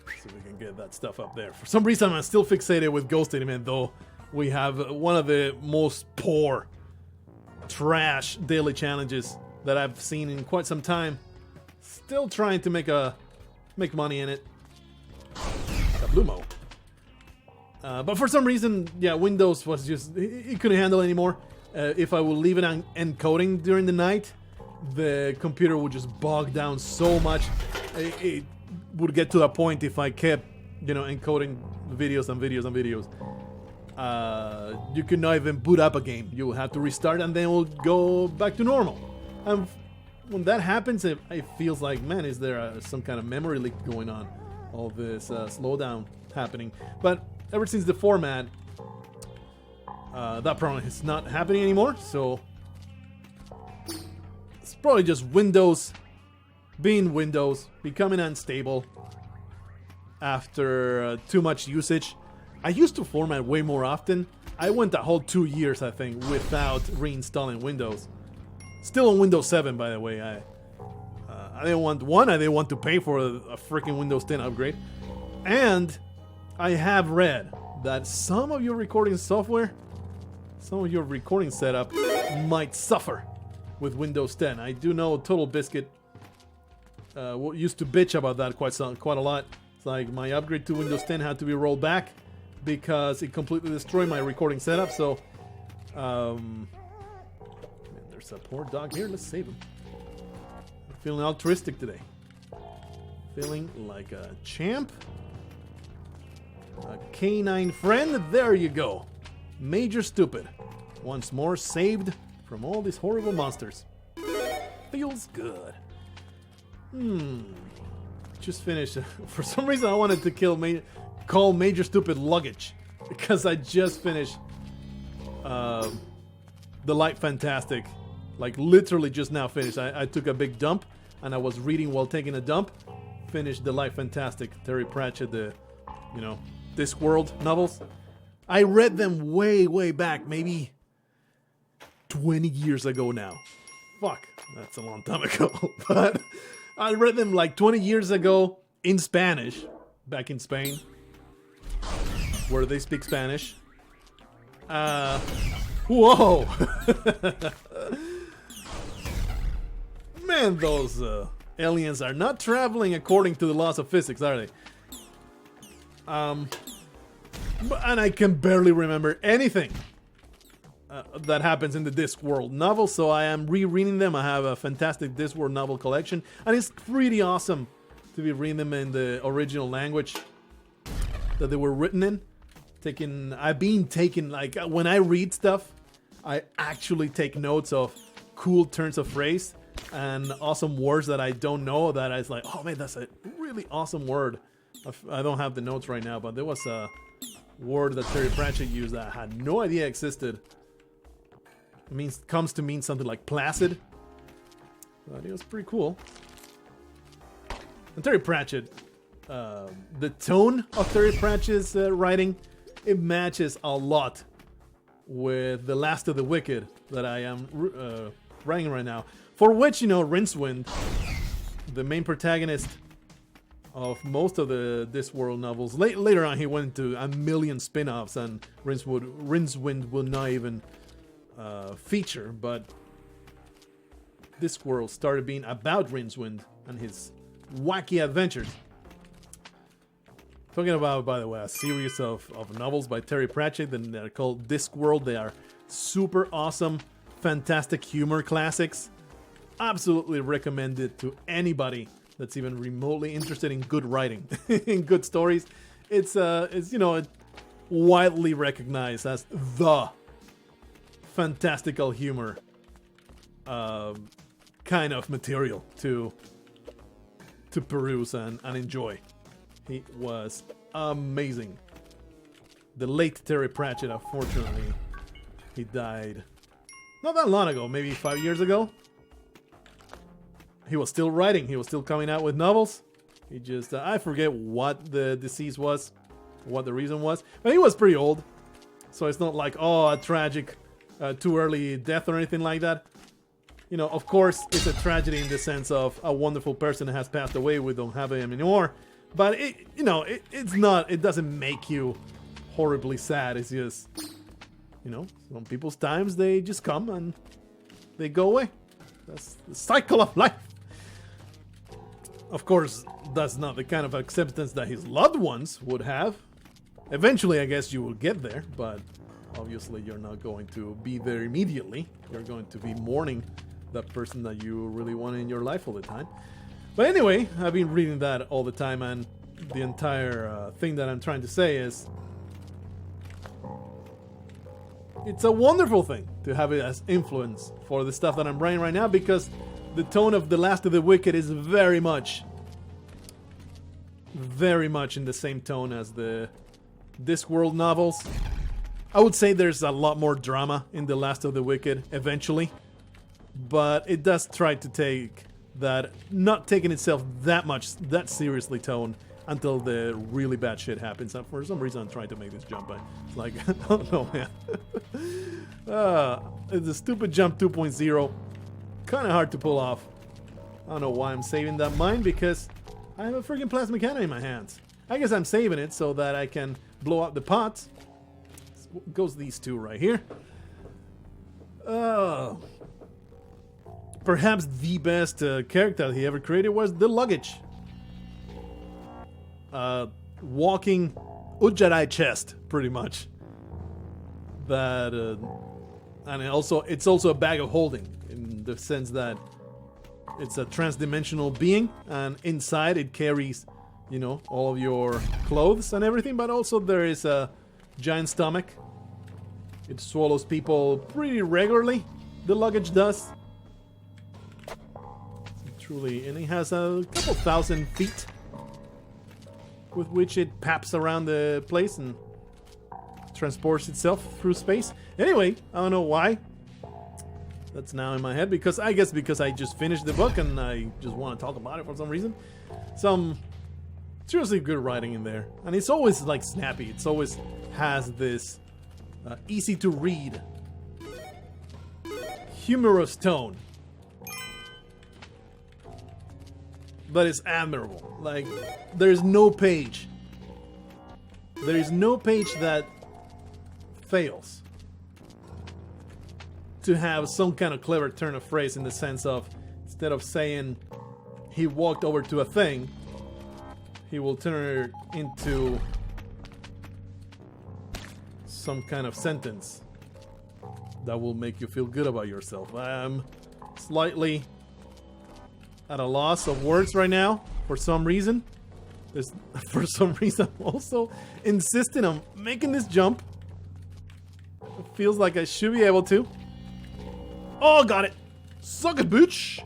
So we can get that stuff up there. For some reason, I'm still fixated with Ghost Element, though. We have one of the most poor, trash daily challenges that I've seen in quite some time. Still trying to make money in it. A blue mo. But for some reason, yeah, Windows was just, it couldn't handle anymore. If I would leave it on encoding during the night, the computer would just bog down so much. It would get to a point if I kept, you know, encoding videos and videos and videos. You could not even boot up a game. You will have to restart and then it will go back to normal. And when that happens, it feels like, man, is there some kind of memory leak going on? All this slowdown happening. But ever since the format, that problem is not happening anymore, so it's probably just Windows being Windows, becoming unstable after too much usage. I used to format way more often. I went a whole 2 years, I think, without reinstalling Windows. Still on Windows 7, by the way. I didn't want to pay for a freaking Windows 10 upgrade. And I have read that some of your recording software, some of your recording setup might suffer with Windows 10. I do know Total Biscuit used to bitch about that quite a lot. It's like my upgrade to Windows 10 had to be rolled back because it completely destroyed my recording setup. So, man, there's a poor dog here. Let's save him. I'm feeling altruistic today. Feeling like a champ. A canine friend. There you go. Major Stupid. Once more saved from all these horrible monsters. Feels good. Just finished. For some reason I wanted to call Major Stupid Luggage. Because I just finished The Light Fantastic. Like literally just now finished. I took a big dump and I was reading while taking a dump. Finished The Light Fantastic. Terry Pratchett, the, you know, Discworld novels. I read them way back, maybe 20 years ago now. Fuck, that's a long time ago. But I read them like 20 years ago in Spanish, back in Spain, where they speak Spanish. Whoa! Man, those aliens are not traveling according to the laws of physics, are they? And I can barely remember anything that happens in the Discworld novel, so I am rereading them. I have a fantastic Discworld novel collection, and it's pretty awesome to be reading them in the original language that they were written in. I've been taking, like, when I read stuff, I actually take notes of cool turns of phrase and awesome words that I don't know, that I was like, oh man, that's a really awesome word. I don't have the notes right now, but there was word that Terry Pratchett used that I had no idea existed. Comes to mean something like placid. But it was pretty cool. And Terry Pratchett, the tone of Terry Pratchett's writing, it matches a lot with The Last of the Wicked that I am writing right now. For which, Rincewind, the main protagonist of most of the Discworld novels, later on he went into a million spin-offs, and Rincewind will not even feature, but Discworld started being about Rincewind and his wacky adventures. Talking about, by the way, a series of novels by Terry Pratchett, and they're called Discworld. They are super awesome, fantastic humor classics. Absolutely recommended to anybody that's even remotely interested in good writing, in good stories. It's widely recognized as the fantastical humor kind of material to peruse and enjoy. He was amazing. The late Terry Pratchett, unfortunately, he died not that long ago, maybe 5 years ago. He was still writing. He was still coming out with novels. He just, I forget what the disease was, what the reason was. But he was pretty old. So it's not like, a tragic, too early death or anything like that. Of course, it's a tragedy in the sense of a wonderful person has passed away. We don't have him anymore. But it's not. It doesn't make you horribly sad. It's just, some people's times, they just come and they go away. That's the cycle of life. Of course, that's not the kind of acceptance that his loved ones would have. Eventually, I guess you will get there, but obviously you're not going to be there immediately. You're going to be mourning that person that you really want in your life all the time. But anyway, I've been reading that all the time, and the entire thing that I'm trying to say is it's a wonderful thing to have it as influence for the stuff that I'm writing right now, because the tone of The Last of the Wicked is very much in the same tone as the Discworld novels. I would say there's a lot more drama in The Last of the Wicked eventually, but it does try to take that, not taking itself that seriously tone until the really bad shit happens. And for some reason I'm trying to make this jump, but it's like, I don't know, man. It's a stupid jump 2.0. Kind of hard to pull off. I don't know why I'm saving that mine, because I have a freaking plasma cannon in my hands. I guess I'm saving it so that I can blow up the pot. Goes these two right here. Perhaps the best character he ever created was the luggage. Walking Ujjarai chest, pretty much. That, and it's also a bag of holding, in the sense that it's a transdimensional being, and inside it carries, all of your clothes and everything, but also there is a giant stomach. It swallows people pretty regularly, the luggage does. Truly, and it has a couple thousand feet with which it paps around the place and transports itself through space. Anyway, I don't know why. That's now in my head, because I just finished the book and I just want to talk about it for some reason. Some seriously good writing in there, and it's always like snappy. It's always has this easy to read, humorous tone that is admirable. Like, there's no page that fails to have some kind of clever turn of phrase, in the sense of, instead of saying he walked over to a thing, he will turn it into some kind of sentence that will make you feel good about yourself. I'm slightly at a loss of words right now for some reason. For some reason, I'm also insisting on making this jump. It feels like I should be able to. Oh, got it. Suck it, bitch.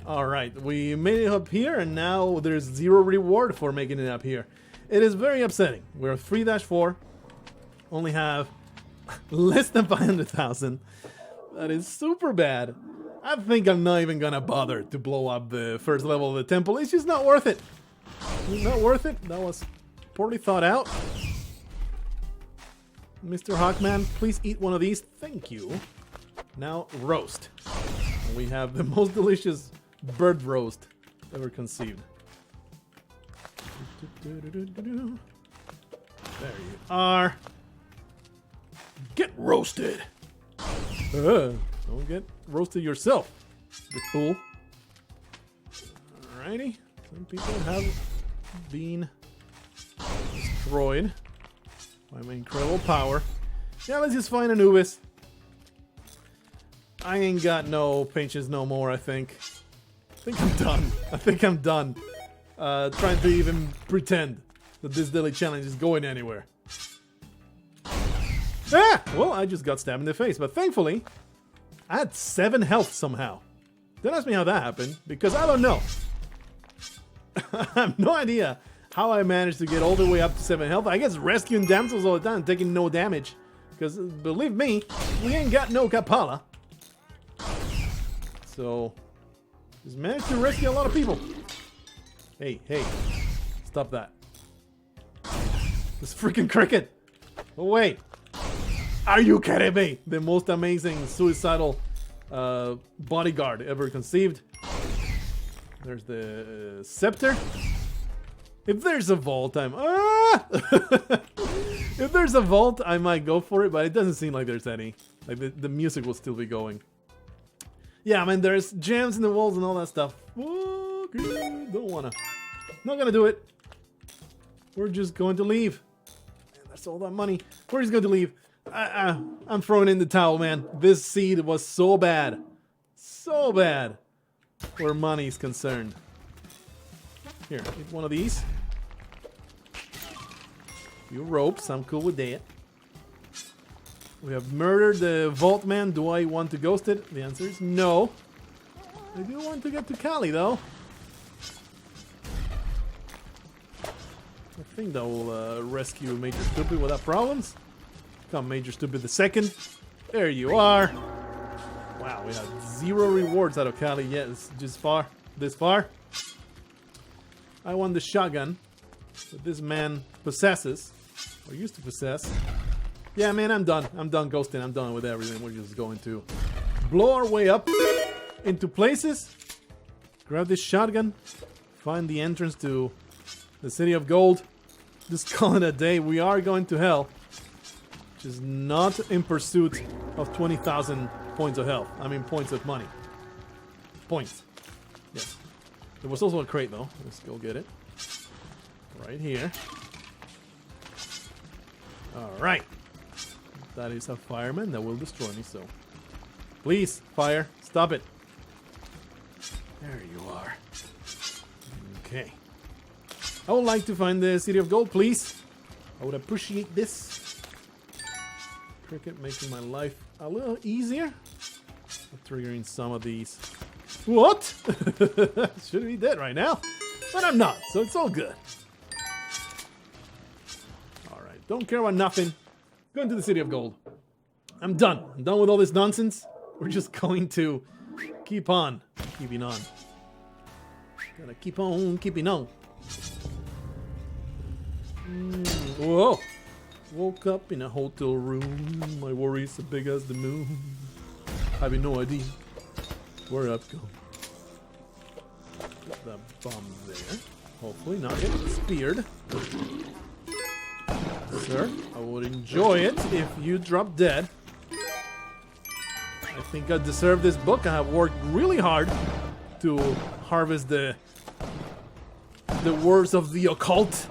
Alright, we made it up here, and now there's 0 reward for making it up here. It is very upsetting. We're 3-4. only have less than 500,000. That is super bad. I think I'm not even gonna bother to blow up the first level of the temple. It's just not worth it. It's not worth it. That was poorly thought out. Mr. Hawkman, please eat one of these. Thank you. Now, roast. We have the most delicious bird roast ever conceived. There you are. Get roasted. Don't get roasted yourself. The fool. Alrighty. Some people have been destroyed by my incredible power. Yeah, let's just find Anubis. I ain't got no patience no more, I think. I think I'm done. I think I'm done. Trying to even pretend that this daily challenge is going anywhere. Ah! Well, I just got stabbed in the face, but thankfully, I had 7 health somehow. Don't ask me how that happened, because I don't know. I have no idea how I managed to get all the way up to 7 health. I guess rescuing damsels all the time, taking no damage. Because, believe me, we ain't got no Kapala. So, just managed to rescue a lot of people. Hey, stop that. This freaking cricket. Oh, wait. Are you kidding me? The most amazing suicidal bodyguard ever conceived. There's the scepter. If there's a vault, if there's a vault, I might go for it, but it doesn't seem like there's any. Like the music will still be going. Yeah, I mean, there's gems in the walls and all that stuff. Okay, don't wanna. Not gonna do it. We're just going to leave. Man, that's all that money. We're just going to leave. I'm throwing in the towel, man. This seed was so bad. So bad. Where money is concerned. Here, get one of these. Few ropes. I'm cool with that. We have murdered the Vault Man. Do I want to ghost it? The answer is no. I do want to get to Cali, though. I think that will rescue Major Stupid without problems. Come, Major Stupid the second. There you are. Wow, we have 0 rewards out of Cali yet. It's just this far. I want the shotgun that this man possesses, or used to possess. Yeah, man, I'm done. I'm done ghosting. I'm done with everything. We're just going to blow our way up into places. Grab this shotgun. Find the entrance to the City of Gold. Just call it a day. We are going to hell. Which is not in pursuit of 20,000 points of health. I mean, points of money. Points. Yes. There was also a crate, though. Let's go get it. Right here. Alright. That is a fireman that will destroy me, so... Please, fire. Stop it. There you are. Okay. I would like to find the City of Gold, please. I would appreciate this. Cricket making my life a little easier. I'm triggering some of these. What? Should be dead right now. But I'm not, so it's all good. Alright, don't care about nothing. Going to the City of Gold. I'm done. I'm done with all this nonsense. We're just going to keep on keeping on. Gotta keep on keeping on. Whoa! Woke up in a hotel room. My worries are big as the moon. Having no idea where I've gone. Put that bomb there. Hopefully not get speared. Sir, I would enjoy it if you drop dead. I think I deserve this book. I have worked really hard to harvest the words of the occult.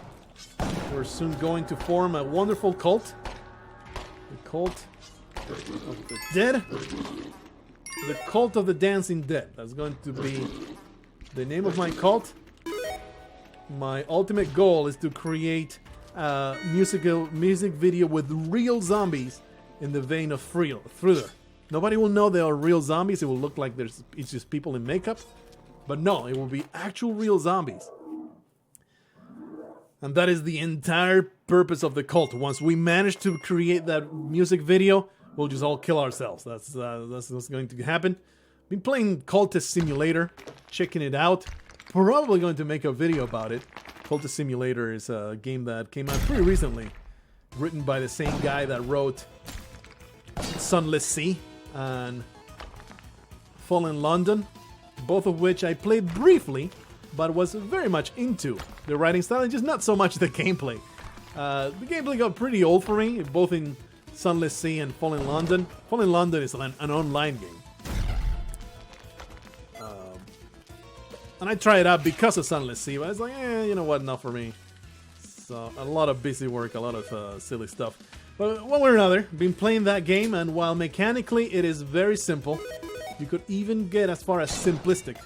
We're soon going to form a wonderful cult. The cult of the dead. The cult of the dancing dead. That's going to be the name of my cult. My ultimate goal is to create a music video with real zombies in the vein of Thriller. Nobody will know they are real zombies. It will look like it's just people in makeup. But no, it will be actual real zombies. And that is the entire purpose of the cult. Once we manage to create that music video, we'll just all kill ourselves. That's what's going to happen. Been playing Cultist Simulator, checking it out. Probably going to make a video about it. Cultist Simulator is a game that came out pretty recently. Written by the same guy that wrote Sunless Sea and Fallen London. Both of which I played briefly, but was very much into the writing style and just not so much the gameplay. The gameplay got pretty old for me, both in Sunless Sea and Fallen London. Fallen London is an online game. And I tried it out because of Sunless Sea, but I was like, you know what, not for me. So, a lot of busy work, a lot of silly stuff. But one way or another, been playing that game, and while mechanically it is very simple, you could even get as far as simplistic.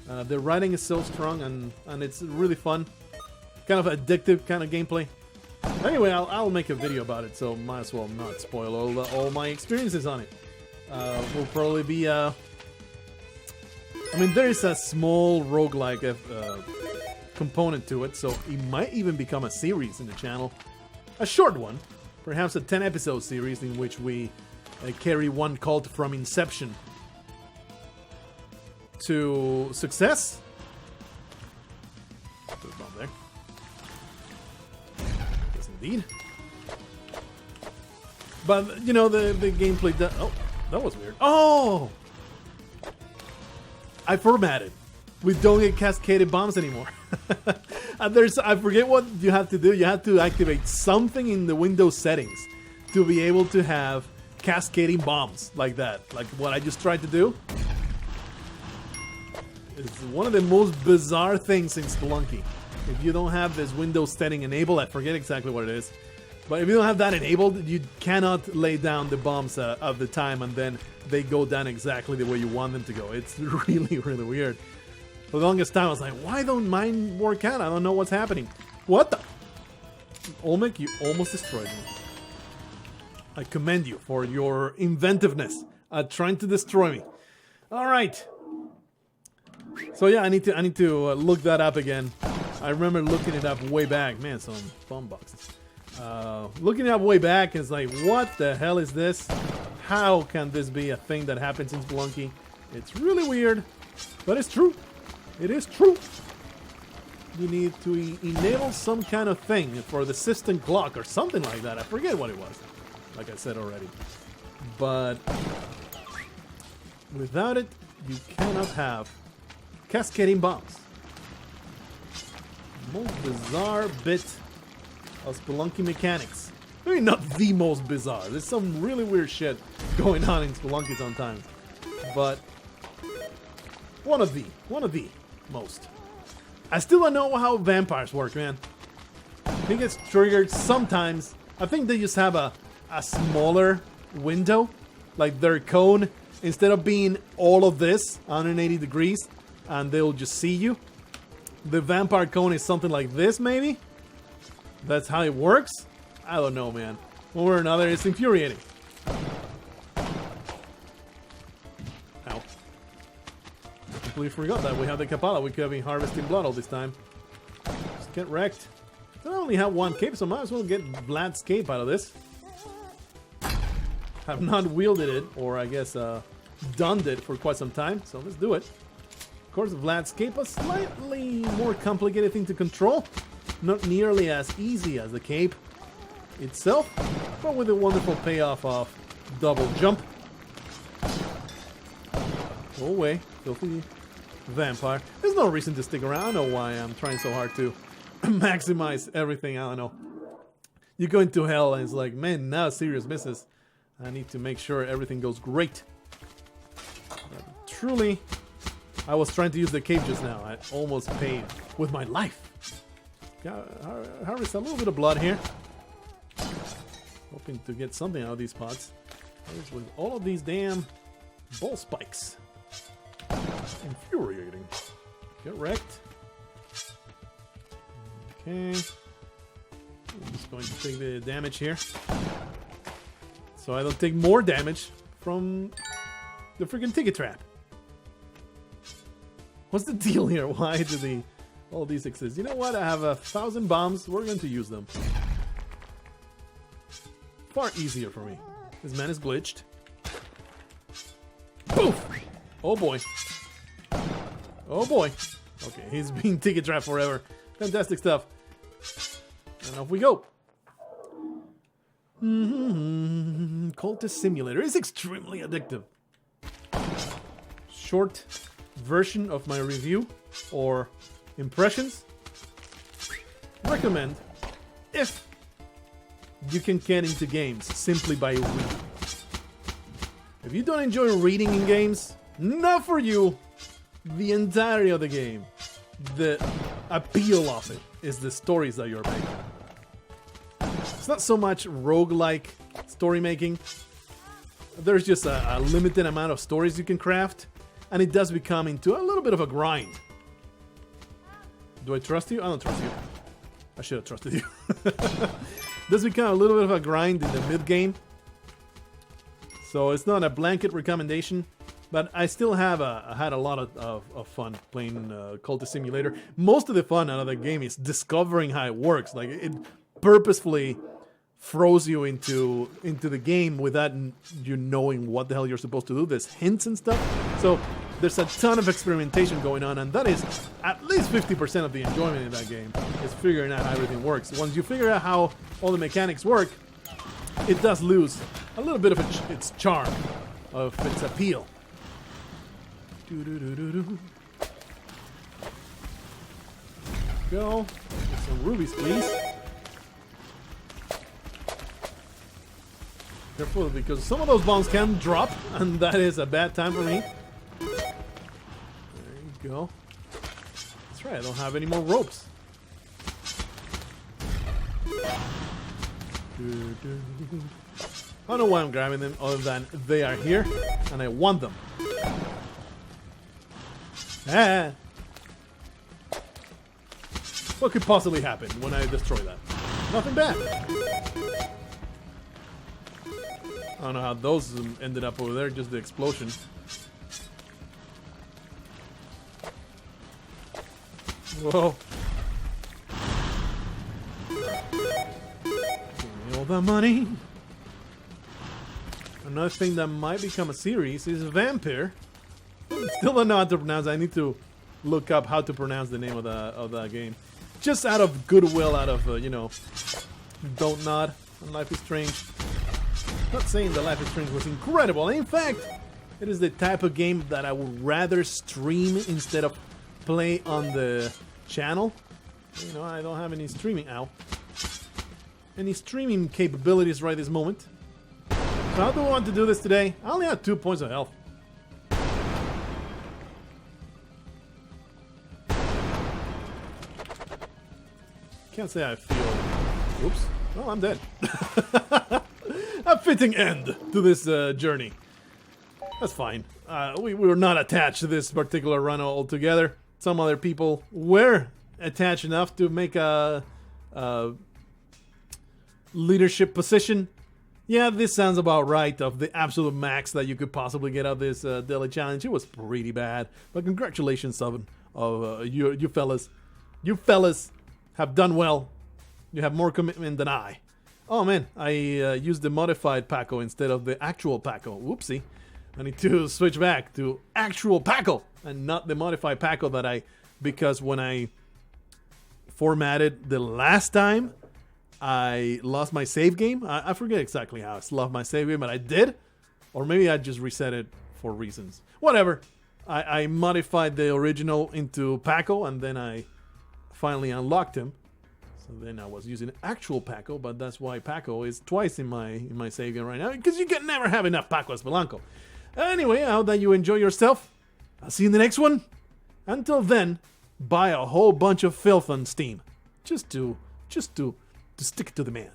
The writing is so strong, and it's really fun. Kind of addictive kind of gameplay. Anyway, I'll make a video about it, so might as well not spoil all my experiences on it. Will probably be... I mean, there is a small roguelike component to it, so it might even become a series in the channel. A short one. Perhaps a 10-episode series in which we carry one cult from inception to success. Put a bomb there. Yes, indeed. But, you know, the gameplay... Oh, that was weird. Oh! I formatted. We don't get cascaded bombs anymore. And I forget what you have to do. You have to activate something in the Windows settings to be able to have cascading bombs like that. Like what I just tried to do. It's one of the most bizarre things in Spelunky. If you don't have this Windows setting enabled, I forget exactly what it is. But if you don't have that enabled, you cannot lay down the bombs of the time and then they go down exactly the way you want them to go. It's really, really weird. For the longest time, I was like, why don't mine work out? I don't know what's happening. What the? Olmec, you almost destroyed me. I commend you for your inventiveness at trying to destroy me. All right. So yeah, I need to look that up again. I remember looking it up way back. Man, some bomb boxes. Looking it up way back is like, what the hell is this? How can this be a thing that happens in Spelunky? It's really weird, but it's true. It is true. You need to enable some kind of thing for the system clock or something like that. I forget what it was, like I said already. But without it, you cannot have cascading bombs. Most bizarre bit of Spelunky mechanics. Maybe not the most bizarre. There's some really weird shit going on in Spelunky sometimes. But one of the most. I still don't know how vampires work, man. I think it's triggered sometimes. I think they just have a smaller window. Like their cone, instead of being all of this, 180 degrees, and they'll just see you. The vampire cone is something like this, maybe? That's how it works? I don't know, man. One way or another, it's infuriating. Ow. I completely forgot that we have the Kapala. We could have been harvesting blood all this time. Just get wrecked. I only have one cape, so I might as well get Vlad's cape out of this. Have not wielded it, or I guess donned it for quite some time, so let's do it. Of course, Vlad's cape, a slightly more complicated thing to control. Not nearly as easy as the cape itself, but with a wonderful payoff of double jump. Go away, filthy vampire. There's no reason to stick around. I don't know why I'm trying so hard to maximize everything. I don't know. You go into hell and it's like, man, now serious business. I need to make sure everything goes great. But truly, I was trying to use the cape just now. I almost paid with my life. Harvest a little bit of blood here. Hoping to get something out of these pots. With all of these damn ball spikes. Infuriating. Get wrecked. Okay. I'm just going to take the damage here. So I don't take more damage from the freaking ticket trap. What's the deal here? Why do all these exist. You know what? I have 1,000 bombs. We're going to use them. Far easier for me. This man is glitched. Poof! Oh boy. Oh boy. Okay, he's been ticket trapped forever. Fantastic stuff. And off we go. Cultist Simulator is extremely addictive. Short version of my review or impressions. Recommend if you can get into games simply by reading. If you don't enjoy reading in games, not for you. The entirety of the game, the appeal of it is the stories that you're making. It's not so much roguelike story making. There's just a limited amount of stories you can craft, and it does become into a little bit of a grind. Do I trust you? I don't trust you. I should have trusted you. Does become a little bit of a grind in the mid game. So it's not a blanket recommendation, but I still have had a lot of fun playing Cultist Simulator. Most of the fun out of the game is discovering how it works. Like, it purposefully throws you into the game without you knowing what the hell you're supposed to do. There's hints and stuff. So there's a ton of experimentation going on, and that is at least 50% of the enjoyment in that game, is figuring out how everything works. Once you figure out how all the mechanics work, it does lose a little bit of its charm, of its appeal. Go. Get some rubies, please. Careful, because some of those bombs can drop, and that is a bad time for me. There you go. That's right, I don't have any more ropes. I don't know why I'm grabbing them, other than they are here, and I want them. Ah! What could possibly happen when I destroy that? Nothing bad. I don't know how those ended up over there, just the explosion. Whoa. Give me all the money. Another thing that might become a series is Vampire. Still don't know how to pronounce it. I need to look up how to pronounce the name of the game. Just out of goodwill, out of, you know, don't nod on Life is Strange. Not saying that Life is Strange was incredible. In fact, it is the type of game that I would rather stream instead of play on the channel. You know, I don't have any streaming any streaming capabilities right this moment. So how do I want to do this today? I only have 2 points of health. Can't say I feel... Oops. Well, I'm dead. A fitting end to this journey. That's fine. We were not attached to this particular run altogether. Some other people were attached enough to make a leadership position. Yeah, this sounds about right, of the absolute max that you could possibly get out of this daily challenge. It was pretty bad. But congratulations, you fellas. You fellas have done well. You have more commitment than I. Oh man, I used the modified Paco instead of the actual Paco. Whoopsie. I need to switch back to actual Paco and not the modified Paco that because when I formatted the last time, I lost my save game. I forget exactly how I lost my save game, but I did. Or maybe I just reset it for reasons. Whatever. I modified the original into Paco, and then I finally unlocked him. So then I was using actual Paco, but that's why Paco is twice in my save game right now, because you can never have enough Paco Spelunky. Anyway, I hope that you enjoy yourself. I'll see you in the next one. Until then, buy a whole bunch of filth on Steam. Just to stick it to the man.